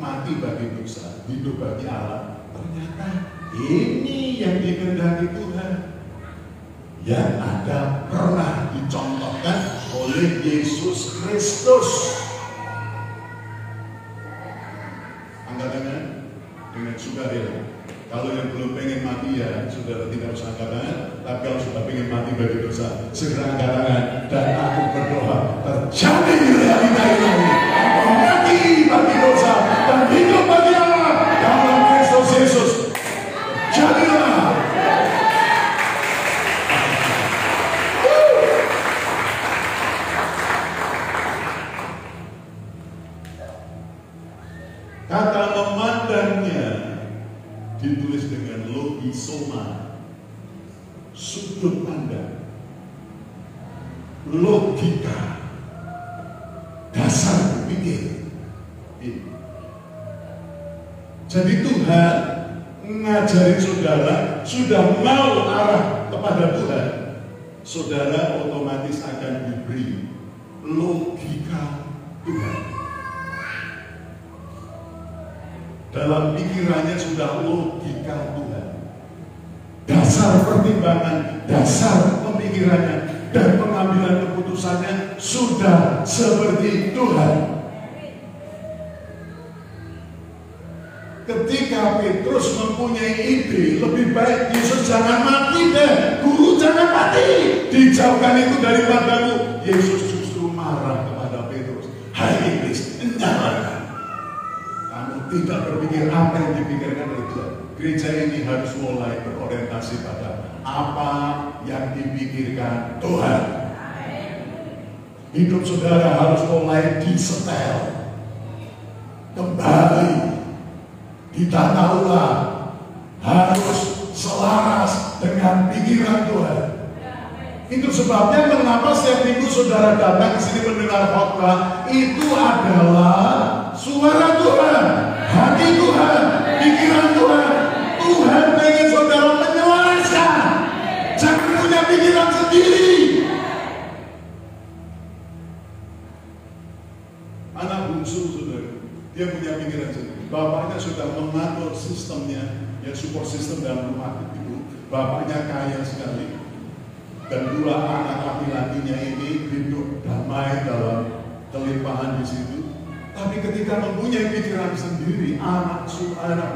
Mati bagi dosa, hidup bagi Allah. Ternyata ini yang dikehendaki Tuhan. Yang ada pernah dicontohkan oleh Yesus Kristus. Angkat tangan dengan sukarela. Kalau yang belum pengen mati ya, saudara tidak usah angkat tangan. Tapi kalau sudah pengen mati bagi dosa, segera angkat tangan. Dan aku berdoa terjadi realita ini. Mati bagi dosa dan hidup bagi Allah dalam Kristus Yesus. Jadilah. Kata memandangnya ditulis dengan logisoma, sudut pandang, logika, dasar berpikir. Jadi Tuhan ngajarin saudara, sudah mau arah kepada Tuhan, saudara otomatis akan diberi logika Tuhan. Dalam pikirannya sudah logika Tuhan. Dasar pertimbangan, dasar pemikirannya, dan pengambilan keputusannya sudah seperti Tuhan. Ketika Petrus mempunyai ide, lebih baik Yesus jangan mati deh, guru jangan mati, dijauhkan itu daripadamu. Yesus justru marah kepada Petrus. Hai iblis, nyalakan. Tidak berpikir apa yang dipikirkan oleh Tuhan. Gereja ini harus mulai berorientasi pada apa yang dipikirkan Tuhan. Hidup saudara harus mulai disetel, kembali, ditata ulang, harus selaras dengan pikiran Tuhan. Itu sebabnya mengapa setiap minggu saudara datang ke sini mendengar khotbah, itu adalah suara Tuhan, hati Tuhan, pikiran Tuhan. Tuhan pengen saudara menyelaraskan, jangan punya pikiran sendiri. Anak bungsu saudara, dia punya pikiran sendiri. Bapaknya sudah mengatur sistemnya, ya support system dalam rumah itu. Bapaknya kaya sekali. Dan dua anak laki-lakinya ini hidup damai dalam kelimpahan di situ. Tapi ketika mempunyai pikiran sendiri, anak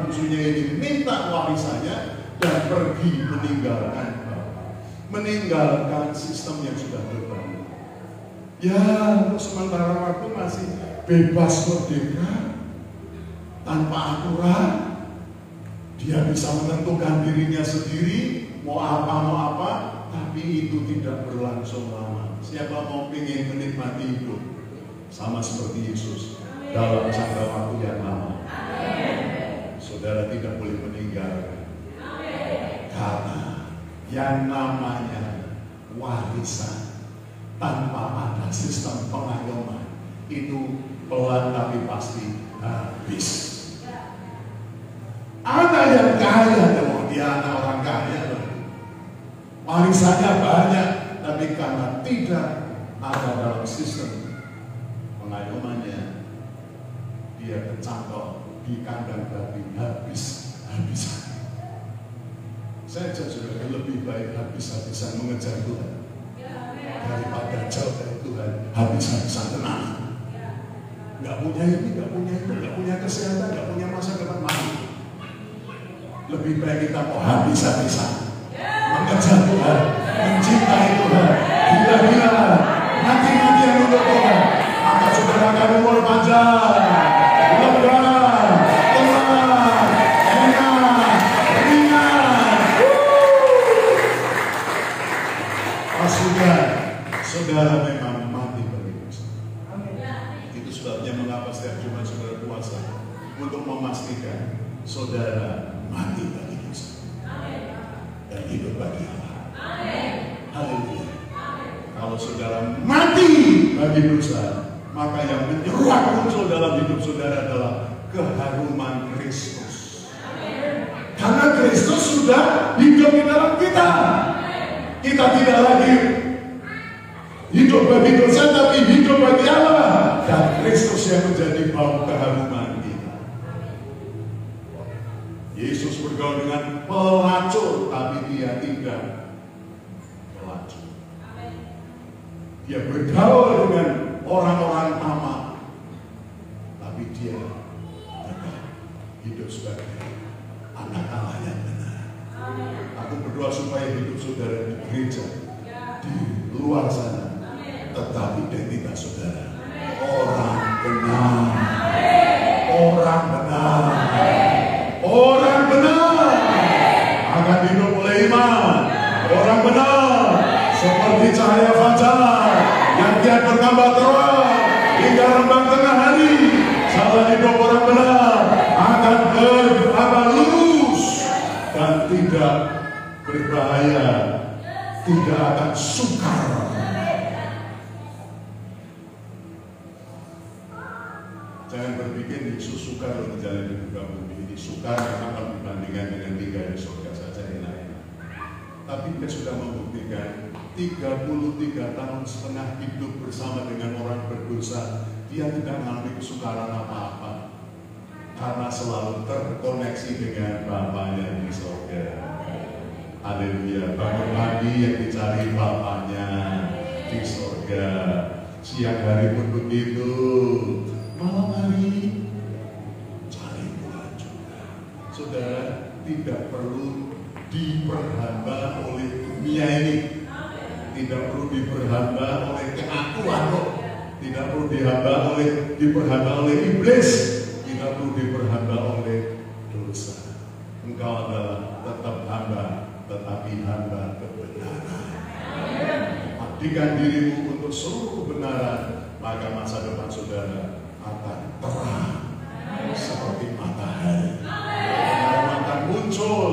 bungsunya ini minta warisannya dan pergi meninggalkan bapak, meninggalkan sistem yang sudah terbangun. Ya, untuk sementara waktu masih bebas merdeka, tanpa aturan, dia bisa menentukan dirinya sendiri, mau apa. Tapi itu tidak berlangsung lama. Siapa mau ingin menikmati hidup sama seperti Yesus dalam jangka waktu yang lama? Saudara tidak boleh meninggalkan. Karena yang namanya warisan tanpa ada sistem pengayoman itu pelan tapi pasti habis. Ada yang kaya, dia anak orang kaya. Warisannya banyak, tapi karena tidak ada dalam sistem pengayomannya, dia kecantol di kandang babi habis-habisan. Saya juga lebih baik habis-habisan mengejar Tuhan daripada jauh dari Tuhan habis-habisan tenang. Nggak punya ini, nggak punya itu, nggak punya kesehatan, nggak punya masa depan mati. Lebih baik kita mau habis-habisan mengejar Tuhan, mencintai Tuhan, gila-gilaan, mati-matian untuk Tuhan. Maka saudara akan umur panjang, lega, tenang, enak, ringan. Pastikan saudara memang mati bagi dosa. Itu sebabnya mengapa setiap Jumat saudara puasa untuk memastikan saudara mati bagi dosa dan hidup bagi Allah. Haleluya. Kalau saudara mati bagi dosa, maka yang menyeruak muncul dalam hidup saudara adalah keharuman Kristus. Karena Kristus sudah hidup di dalam kita. Kita tidak lagi hidup bagi dosa, tapi hidup bagi Allah. Dan Kristus yang menjadi bau keharuman kita. Yesus bergaul dengan pelacur, tapi dia tidak pelacur. Dia bergaul dengan orang-orang tamak, tapi dia tetap hidup sebagai anak Allah yang benar. Aku berdoa supaya hidup saudara di gereja, di luar sana, tetap identitas saudara orang benar, orang benar, orang benar akan hidup oleh iman. Orang benar seperti cahaya fajar yang kian bertambah terang hingga rembang tengah hari. Salah hidup orang benar akan lurus dan tidak berbahaya, tidak akan sukar. Jangan berpikir Yesus sukar untuk jalan di muka bumi ini. Sukar memang kalau dibandingkan dengan tinggal di surga saja enak-enak. Tapi dia sudah membuktikan 33 tahun setengah hidup bersama dengan orang berdosa. Dia tidak mengalami kesukaran apa-apa karena selalu terkoneksi dengan Bapaknya di surga. Haleluya. Bangun pagi yang dicari Bapaknya di surga. Siang hari pun begitu, malam hari cari Tuhan juga. Saudara tidak perlu diperhamba oleh dunia ini, tidak perlu diperhamba oleh keakuan kok, tidak perlu diperhamba oleh iblis, tidak perlu diperhamba oleh dosa. Engkau adalah tetap hamba, tetapi hamba kebenaran. Abdikan dirimu untuk seluruh kebenaran, maka masa depan saudara akan terang seperti matahari. Kebenaran akan muncul.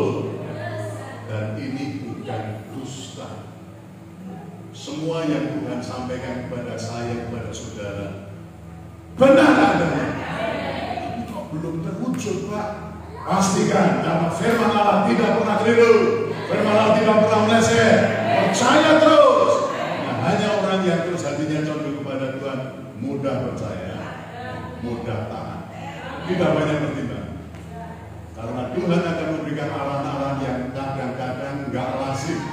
Dan ini bukan dusta. Semua yang Tuhan sampaikan kepada saya, kepada saudara, benar adanya. Ini kok belum terwujud, Pak? Pastikan karena firman Allah tidak pernah keliru, firman Allah tidak pernah meleset. Percaya terus. Nah, hanya orang yang terus hatinya condong kepada Tuhan mudah percaya, mudah taat, tidak banyak bertimbang. Karena Tuhan akan memberikan arahan-arahan yang kadang-kadang nggak lazim.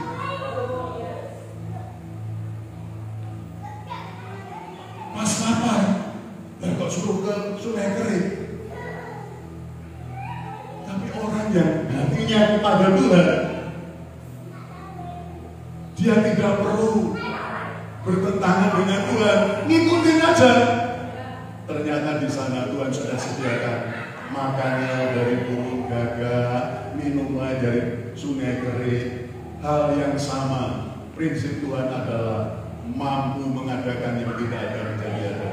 Pas lapar, dan kok suruh ke sungai kering. Tapi orang yang hatinya kepada Tuhan, dia tidak perlu bertentangan dengan Tuhan, ngikutin aja. Ternyata di sana Tuhan sudah sediakan makannya dari burung gagak, minumnya dari sungai kering. Hal yang sama, prinsip Tuhan adalah mampu mengadakan yang tidak ada menjadi ada.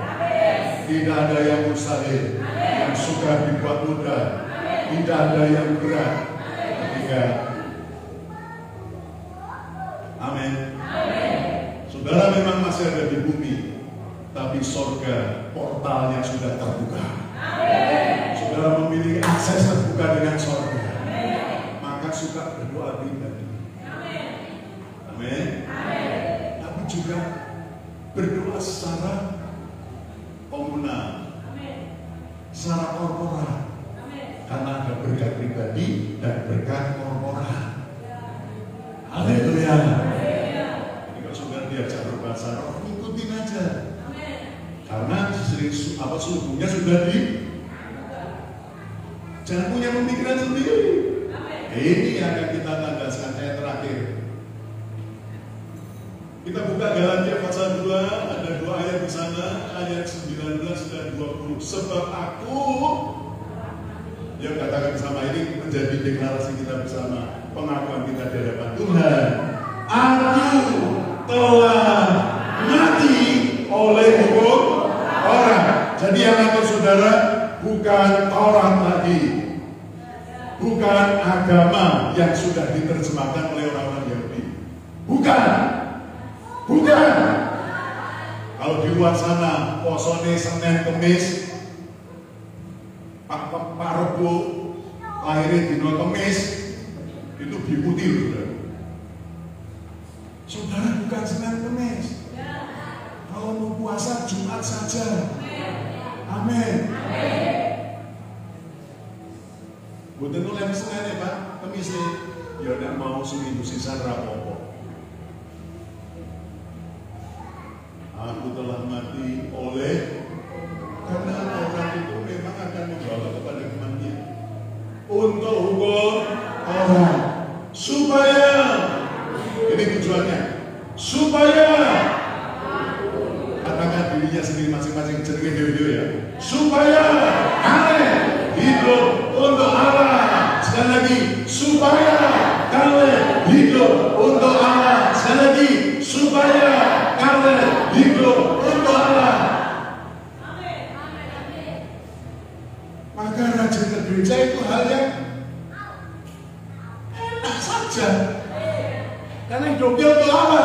Tidak ada yang mustahil, yang suka dibuat mudah. Tidak ada yang berat. Ketika amin. Saudara memang masih ada di bumi, tapi sorga portalnya sudah terbuka. Saudara memiliki akses terbuka dengan sorga. Amin. Tapi juga berdoa secara komunal, secara korporat. Karena ada berkat pribadi dan berkat korporat. Haleluya. Jadi kalau saudara diajak berbahasa roh, ikutin aja. Karena subuhnya sudah di. Jangan punya pemikiran sendiri. Ini yang akan kita tandaskan ayat terakhir. Kita buka Galatia pasal 2, ada 2 ayat di sana, ayat 19 dan 20. Sebab aku, yang katakan bersama ini menjadi deklarasi kita bersama, pengakuan kita di hadapan Tuhan. Aku telah mati oleh hukum orang. Jadi yang ngatur saudara bukan Taurat lagi, bukan agama yang sudah diterjemahkan oleh orang-orang Yahudi. Bukan. Kalau di luar sana posone Senin Kemis, Pak Rebo lahirnya dino Kemis, itu diikuti saudara. Saudara bukan Senin Kemis. Kalau mau puasa Jumat saja. Amin. Bukan nolak Senin ya Pak, Kemis ya tidak mau seminggu sisa rapopo. Aku telah mati oleh, karena orang itu memang akan membawa kepada kematian untuk hukum orang, supaya ini tujuannya, supaya katakan dirinya sendiri masing-masing jernih video ya, supaya kalian hidup untuk Allah. Sekali lagi, supaya kalian hidup untuk Allah. Sekali lagi, supaya kalian hidup untuk Allah. Maka rajin ke gereja itu hal yang enak saja. Karena hidupnya untuk apa?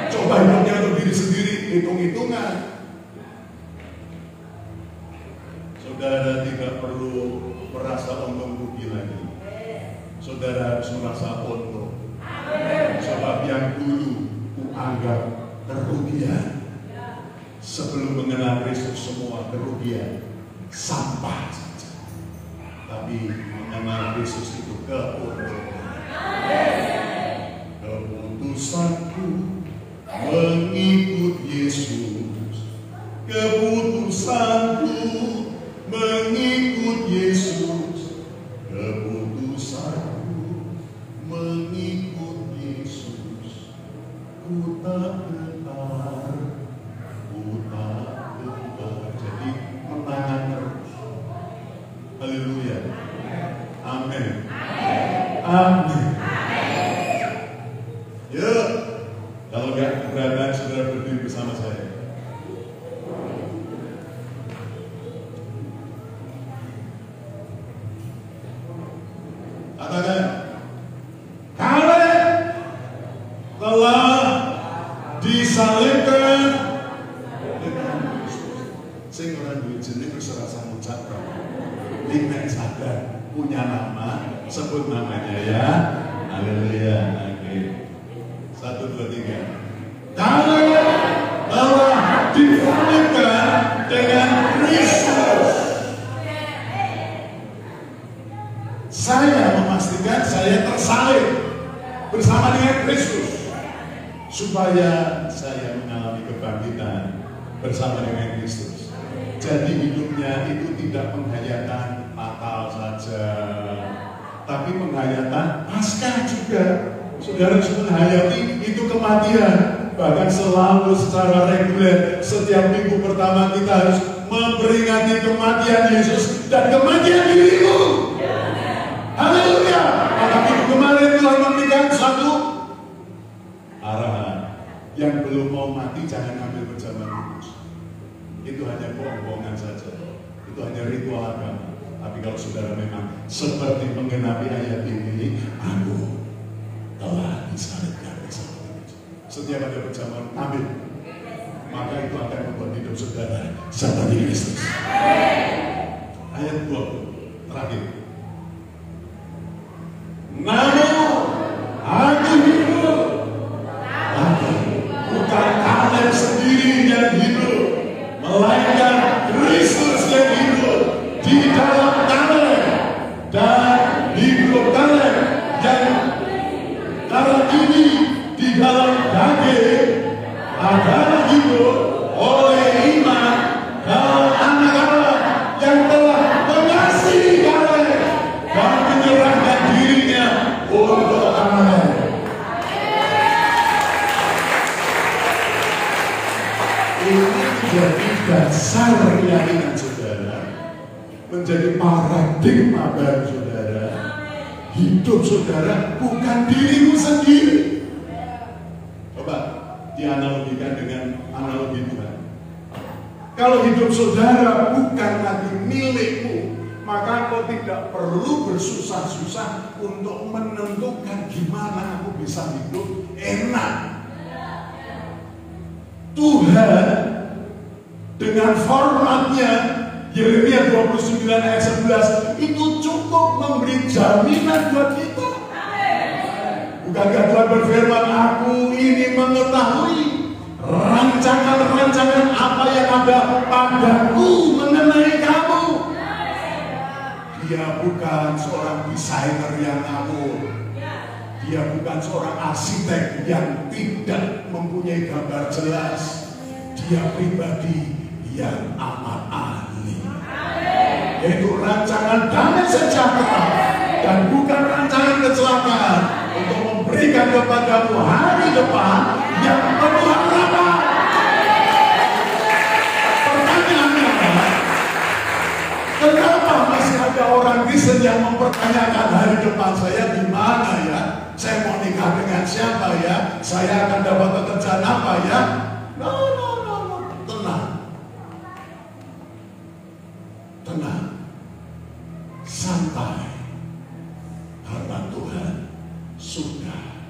Coba hidupnya untuk diri sendiri, hitung-hitungan. Saudara tidak perlu merasa untung rugi lagi. Saudara harus merasa untung. Sebab yang dulu anggap kerugian, sebelum mengenal Kristus semua kerugian, sampah saja. Tapi mengenal Kristus itu keuntungan. Keputusanku mengikut Yesus, keputusanku mengikut Yesus, keputusanku mengikut Yesus. Ku tak gentar, ku tak gentar. Jadi menangan terus. Haleluya. Amin. Amin. Yuk, kalau nggak keberatan saudara berdiri bersama saya. Katakan, kalian telah disalibkan dengan Kristus. Sing ora duwe jeneng wis ora usah ngucap. Nek sadar punya nama, sebut namanya ya. Haleluya. Oke. 1, 2, 3. Kalian telah disalibkan dengan Kristus. Saya memastikan saya tersalib bersama dengan Kristus, supaya saya mengalami kebangkitan bersama dengan Kristus. Jadi hidupnya itu tidak penghayatan Natal saja, tapi penghayatan Paskah juga. Saudara harus menghayati itu kematian. Bahkan selalu secara reguler, setiap minggu pertama kita harus memperingati kematian Yesus dan kematian dirimu. Haleluya. Maka minggu kemarin Tuhan memberikan satu arahan. Yang belum mau mati jangan ambil berjalan kudus. Itu hanya bohong-bohongan saja. Itu hanya ritual agama. Tapi kalau saudara memang seperti menggenapi ayat ini, aku telah disalibkan bersama Kristus. Setiap ada berjamaah ambil, maka itu akan membuat hidup saudara seperti Kristus. Ayat 20 terakhir. Namun aku hidup dasar keyakinan saudara, menjadi paradigma baru saudara. Hidup saudara bukan dirimu sendiri. Coba dianalogikan dengan analogi Tuhan. Kalau hidup saudara bukan lagi milikmu, maka kau tidak perlu bersusah-susah untuk menentukan gimana aku bisa hidup enak. Tuhan dengan formatnya Yeremia 29 ayat 11 itu cukup memberi jaminan buat kita. Bukankah Tuhan berfirman, aku ini mengetahui rancangan-rancangan apa yang ada padaku mengenai kamu. Dia bukan seorang desainer yang ngawur. Dia bukan seorang arsitek yang tidak mempunyai gambar jelas. Dia pribadi yang amat ahli. Yaitu rancangan damai sejahtera dan bukan rancangan kecelakaan untuk memberikan kepadamu hari depan yang penuh harapan. Pertanyaannya adalah, kenapa masih ada orang Kristen yang mempertanyakan hari depan saya gimana ya? Saya mau nikah dengan siapa ya? Saya akan dapat pekerjaan apa ya? No. Tenang. Tenang. Santai. Karena Tuhan sudah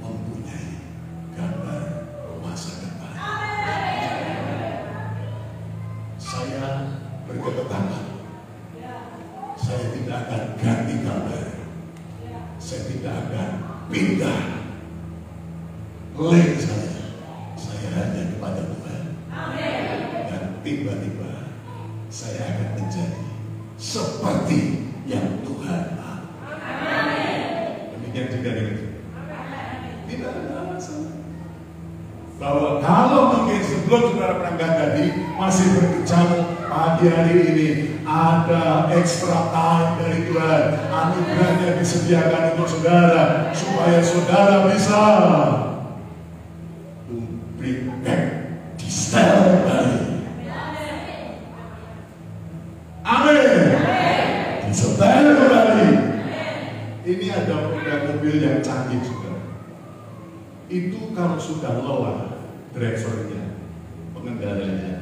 mempunyai gambar masa depan. Saya berketetapan. Saya tidak akan ganti gambar. Saya tidak akan pindah link saya hanya kepada Tuhan. Dan tiba-tiba saya akan menjadi seperti yang Tuhan mau. Demikian juga dengan tidak ada masalah. Bahwa kalau mungkin sebelum saudara berangkat tadi masih berkecamuk, pagi hari ini ada extra time dari Tuhan, anugerahnya disediakan untuk saudara supaya saudara bisa bring back di style kembali. Amin. Di style kembali. Ini ada mobil yang canggih juga. Itu kalau sudah lelah drivernya, pengendaranya,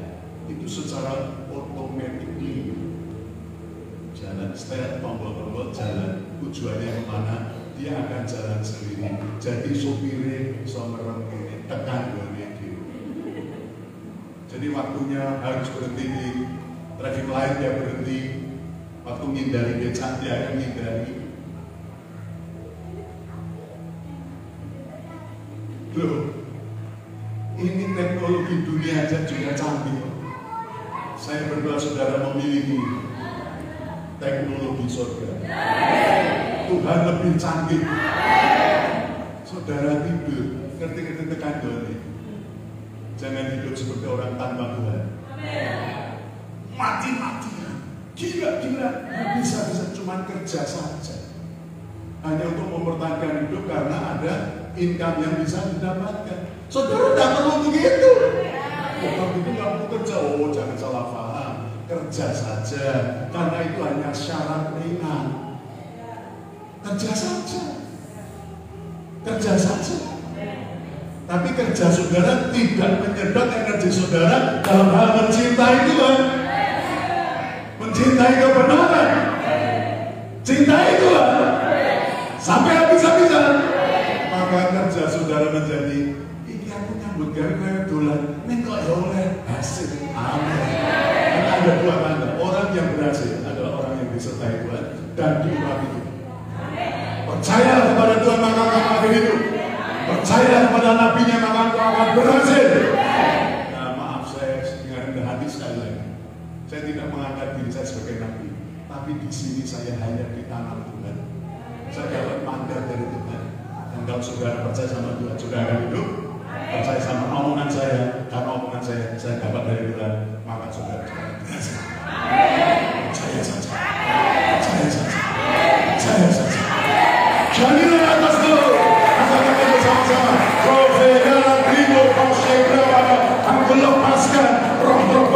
itu secara otomatis jalan setel tombol-tombol jalan, tujuannya kemana dia akan jalan sendiri. Jadi sopirnya bisa merem ini tekan ini. Jadi waktunya harus berhenti di traffic light, dia berhenti. Waktu menghindari becak dia akan menghindari. Loh, ini teknologi dunia aja juga canggih. Saya berdoa saudara memiliki teknologi surga. Tuhan lebih canggih. Saudara tidur, ngerti-ngerti tekan doni. Jangan hidup seperti orang tanpa Tuhan. Mati-matian, gila-gila, nggak bisa cuma kerja saja. Hanya untuk mempertahankan hidup karena ada income yang bisa didapatkan. Saudara tidak perlu begitu. Kalau itu nggak perlu kerja, jangan salah paham. Kerja saja, karena itu hanya syarat ringan. Kerja saja. Kerja saja. Tapi kerja saudara tidak menyedot energi saudara dalam hal mencintai Tuhan. Mencintai kebenaran. Cintai Tuhan. Sampai habis-habisan. Maka kerja saudara menjadi, ini aku nyambut gawe kayak dolan, ini kok ya oleh hasil. Amin. Karena ada dua tanda, orang yang berhasil adalah orang yang disertai Tuhan dan diurapi Tuhan. Percayalah kepada Tuhan maka kamu akan hidup. Percayalah kepada nabinya maka kamu akan berhasil. Nah, maaf saya dengan rendah hati sekali lagi. Saya tidak mengangkat diri saya sebagai nabi, tapi di sini saya hanya ditanam Tuhan. Saya dapat mandat dari Tuhan. Dan kalau saudara percaya sama Tuhan, saudara akan hidup. Percaya sama omongan saya, karena omongan saya dapat dari Tuhan, maka saudara akan berhasil. Percaya saja. Percaya saja. Percaya saja. Jadilah atas dulu. Katakan itu sama-sama. Profesional Grimo Pasca Ibrahim. Aku lepaskan roh-roh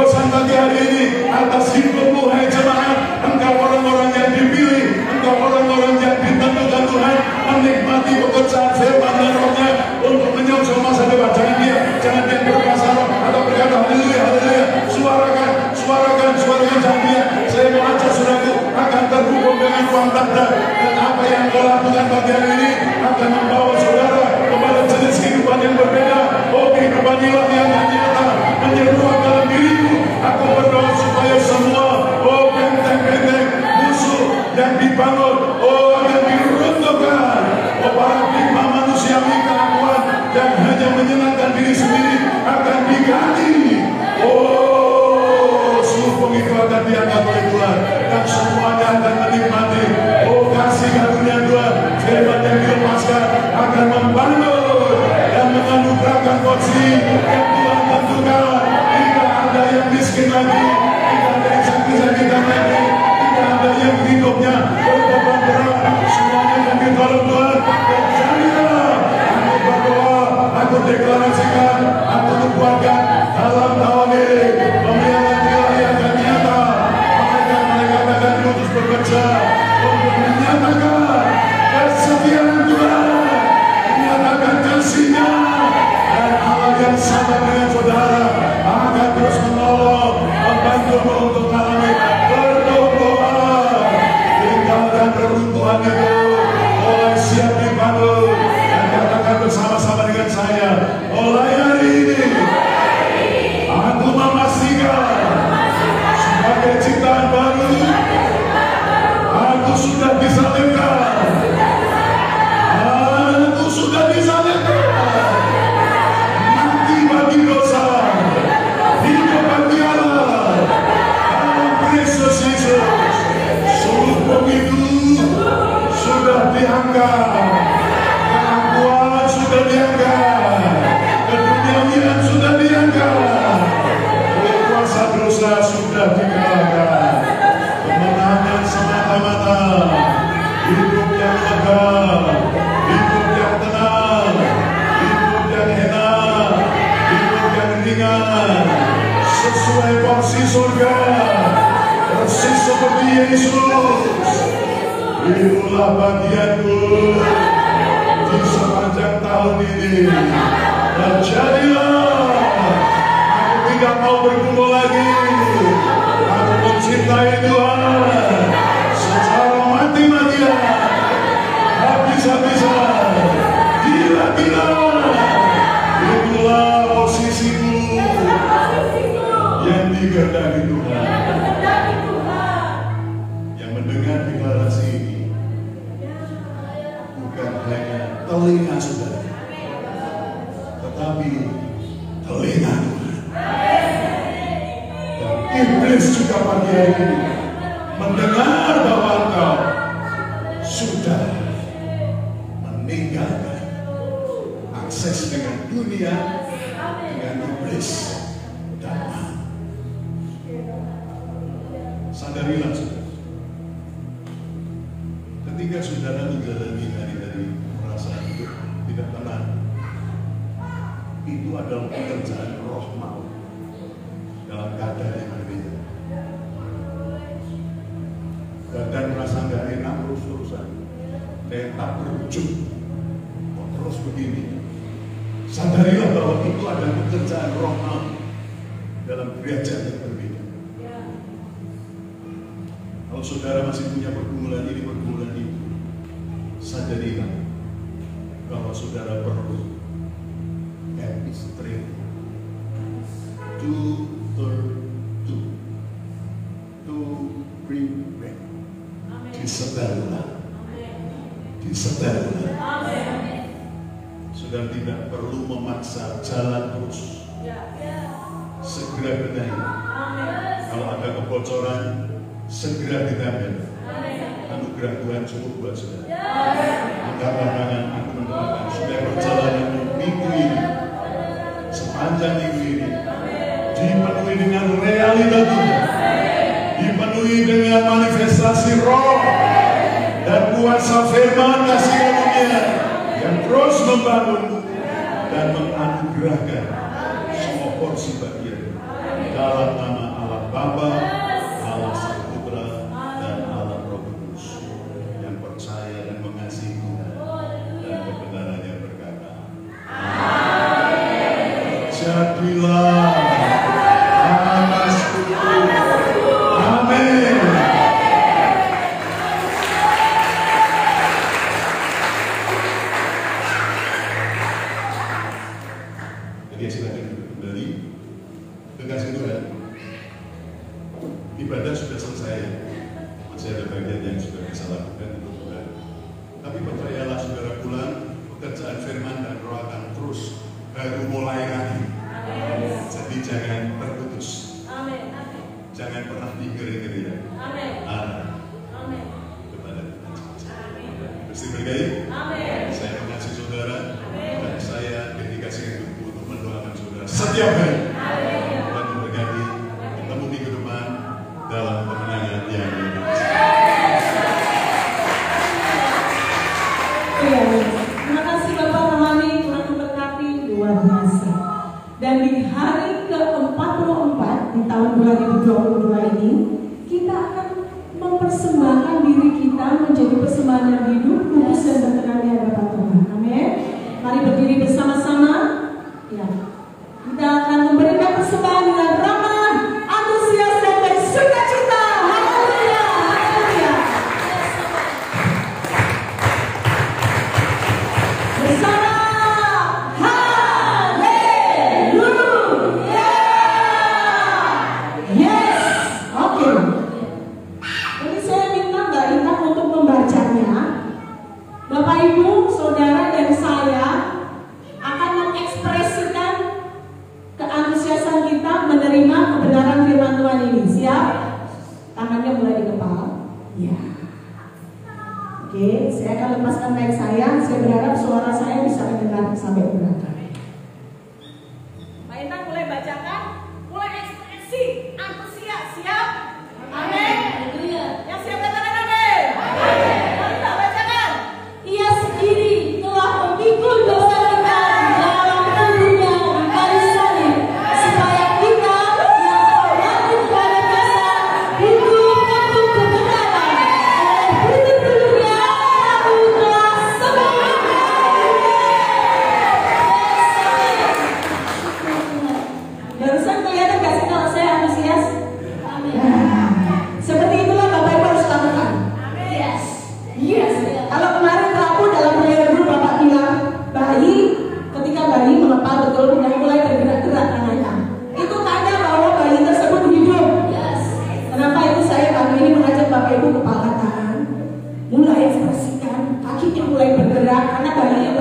yang ditentukan Tuhan, menikmati pekerjaan firman dan rohnya untuk menyongsong masa depan. Jangan dia bermasalah atau berkata haleluya, haleluya. Suarakan, jangan dia. Saya mau ajak saudaraku akan terhubung dengan ruang tanda, dan apa yang kau lakukan pagi hari ini akan membawa saudara kepada jenis kehidupan yang berbeda. Oh, kehidupan ilahi yang nyata menyeruak dalam diriku. Aku berdoa supaya semua benteng-benteng musuh yang dibangun akan diruntuhkan. Paradigma manusiawi keakuan yang hanya menyenangkan diri sendiri akan diganti. Seluruh itu akan diangkat oleh Tuhan, dan semuanya akan menikmati kasih karunia Tuhan. Firman yang dilepaskan akan membangun dan menganugerahkan porsi yang Tuhan tentukan. Tidak ada yang miskin lagi, tidak ada yang sakit-sakitan lagi, tidak ada yang hidupnya berbeban berat. Semuanya yang ditolong Tuhan. Dan jadilah aku berdoa, aku deklarasikan, aku nubuatkan dalam tahun ini pemeliharaan ilahi akan nyata. Malaikat akan diutus bekerja untuk menyatakan kesetiaan Tuhan, menyatakan kasih-Nya, dan Allah yang sama dengan saudara akan terus menolong, membantumu untuk mengalami pertumbuhan. Tinggalkan reruntuhan itu, mulai siap dibangun, dan katakan bersama-sama dengan saya, mulai hari ini aku memastikan sebagai ciptaan baru, aku sudah disalibkan. Aku sudah disalibkan. Mati bagi dosa, hidup bagi Allah dalam Kristus Yesus. Seluruh itu sudah diangkat, keangkuhan sudah diangkat, keduniawian sudah diangkat, kuasa dosa sudah dikalahkan. Kemenangan semata-mata, hidup yang lega, hidup yang tenang, hidup yang enak, hidup yang ringan, sesuai porsi surga, persis seperti Yesus. Itulah bagianku di sepanjang tahun ini. Dan jadilah aku tidak mau bergumul lagi. Aku mencintai Tuhan secara mati-matian, habis-habisan, gila-gila. Itulah posisiku yang dikehendaki Tuhan. Yang mendengar deklarasi ini bukan hanya telinga saudara, tetapi telinga Tuhan. Dan iblis juga pagi hari ini mendengar bahwa engkau sudah meninggalkan akses dengan dunia, dengan iblis dan maut. Sadarilah saudara, ketika saudara menjalani hari-hari merasa hidup tidak tenang, itu adalah pekerjaan roh maut dalam keadaan yang berbeda. Badan merasa nggak enak terus-terusan, kayak tak berujung, kok terus begini. Sadarilah bahwa itu adalah pekerjaan roh maut dalam derajat yang berbeda. Kalau saudara masih punya pergumulan ini, sadarilah bahwa saudara perlu epistrate to bring back. Disetelkan. Saudara tidak perlu memaksa jalan terus. Segera benahi. Kalau ada kebocoran, segera ditambah. Anugerah Tuhan cukup buat saudara. Angkatlah tangan, aku mendoakan supaya perjalanan minggu ini, sepanjang minggu ini, dipenuhi dengan realita Tuhan, dipenuhi dengan manifestasi roh dan kuasa firman kasih karunia yang terus membangun dan menganugerahkan semua porsi bagian dalam nama Allah Bapa, Allah Sang Putra, dan Allah Roh Kudus. Yang percaya Kristi berkati. Amin. Saya mengasihi saudara. Amin. Dan saya dedikasikan hidupku untuk mendoakan saudara setiap hari. Amin. Tuhan memberkati. Ketemu minggu depan dalam kemenangan yang bebas. Iya, terima kasih Bapak Rohani, Tuhan memberkati luar biasa. Dan di hari ke-44 di tahun 2022 ini, kita akan mempersembahkan diri kita menjadi persembahan yang hidup, kudus dan berkenan di hadapan Tuhan. Amin. Mari berdiri bersama-sama. Ya. Kita akan memberikan persembahan dengan ramah, antusias dan bersukacita. Haleluya, haleluya. Bersama haleluya. Yes. Oke. Jadi saya minta Mbak Intan untuk membacanya. Bapak Ibu, Saudara dan saya akan mengekspresikan keantusiasan kita menerima kebenaran firman Tuhan ini. Siap? Tangannya mulai di kepala. Ya. Oke, saya akan lepaskan mic saya. Saya berharap suara saya bisa mendengar sampai ke belakang. Mbak Intan mulai bacakan, mulai ekspresi, antusias. Siap? Amin. Yang siap katakan amin. Mari kita bacakan. Ia sendiri telah memikul dosa kita dalam tubuhnya di kayu salib, supaya kita yang mati kepada dosa hidup untuk kebenaran. Oleh tubuhnya kamu telah sembuh. Barusan kelihatan gak sih kalau saya antusias? Seperti itulah Bapak Ibu harus lakukan. Yes. Yes. Kalau kemarin Rabu dalam prayer group Bapak bilang bayi, ketika bayi mengepal betul dan mulai bergerak-gerak tangannya, itu tanda bahwa bayi tersebut hidup. Yes. Kenapa itu saya pagi ini mengajak Bapak Ibu kepala tangan, mulai ekspresikan, kakinya mulai bergerak karena bayinya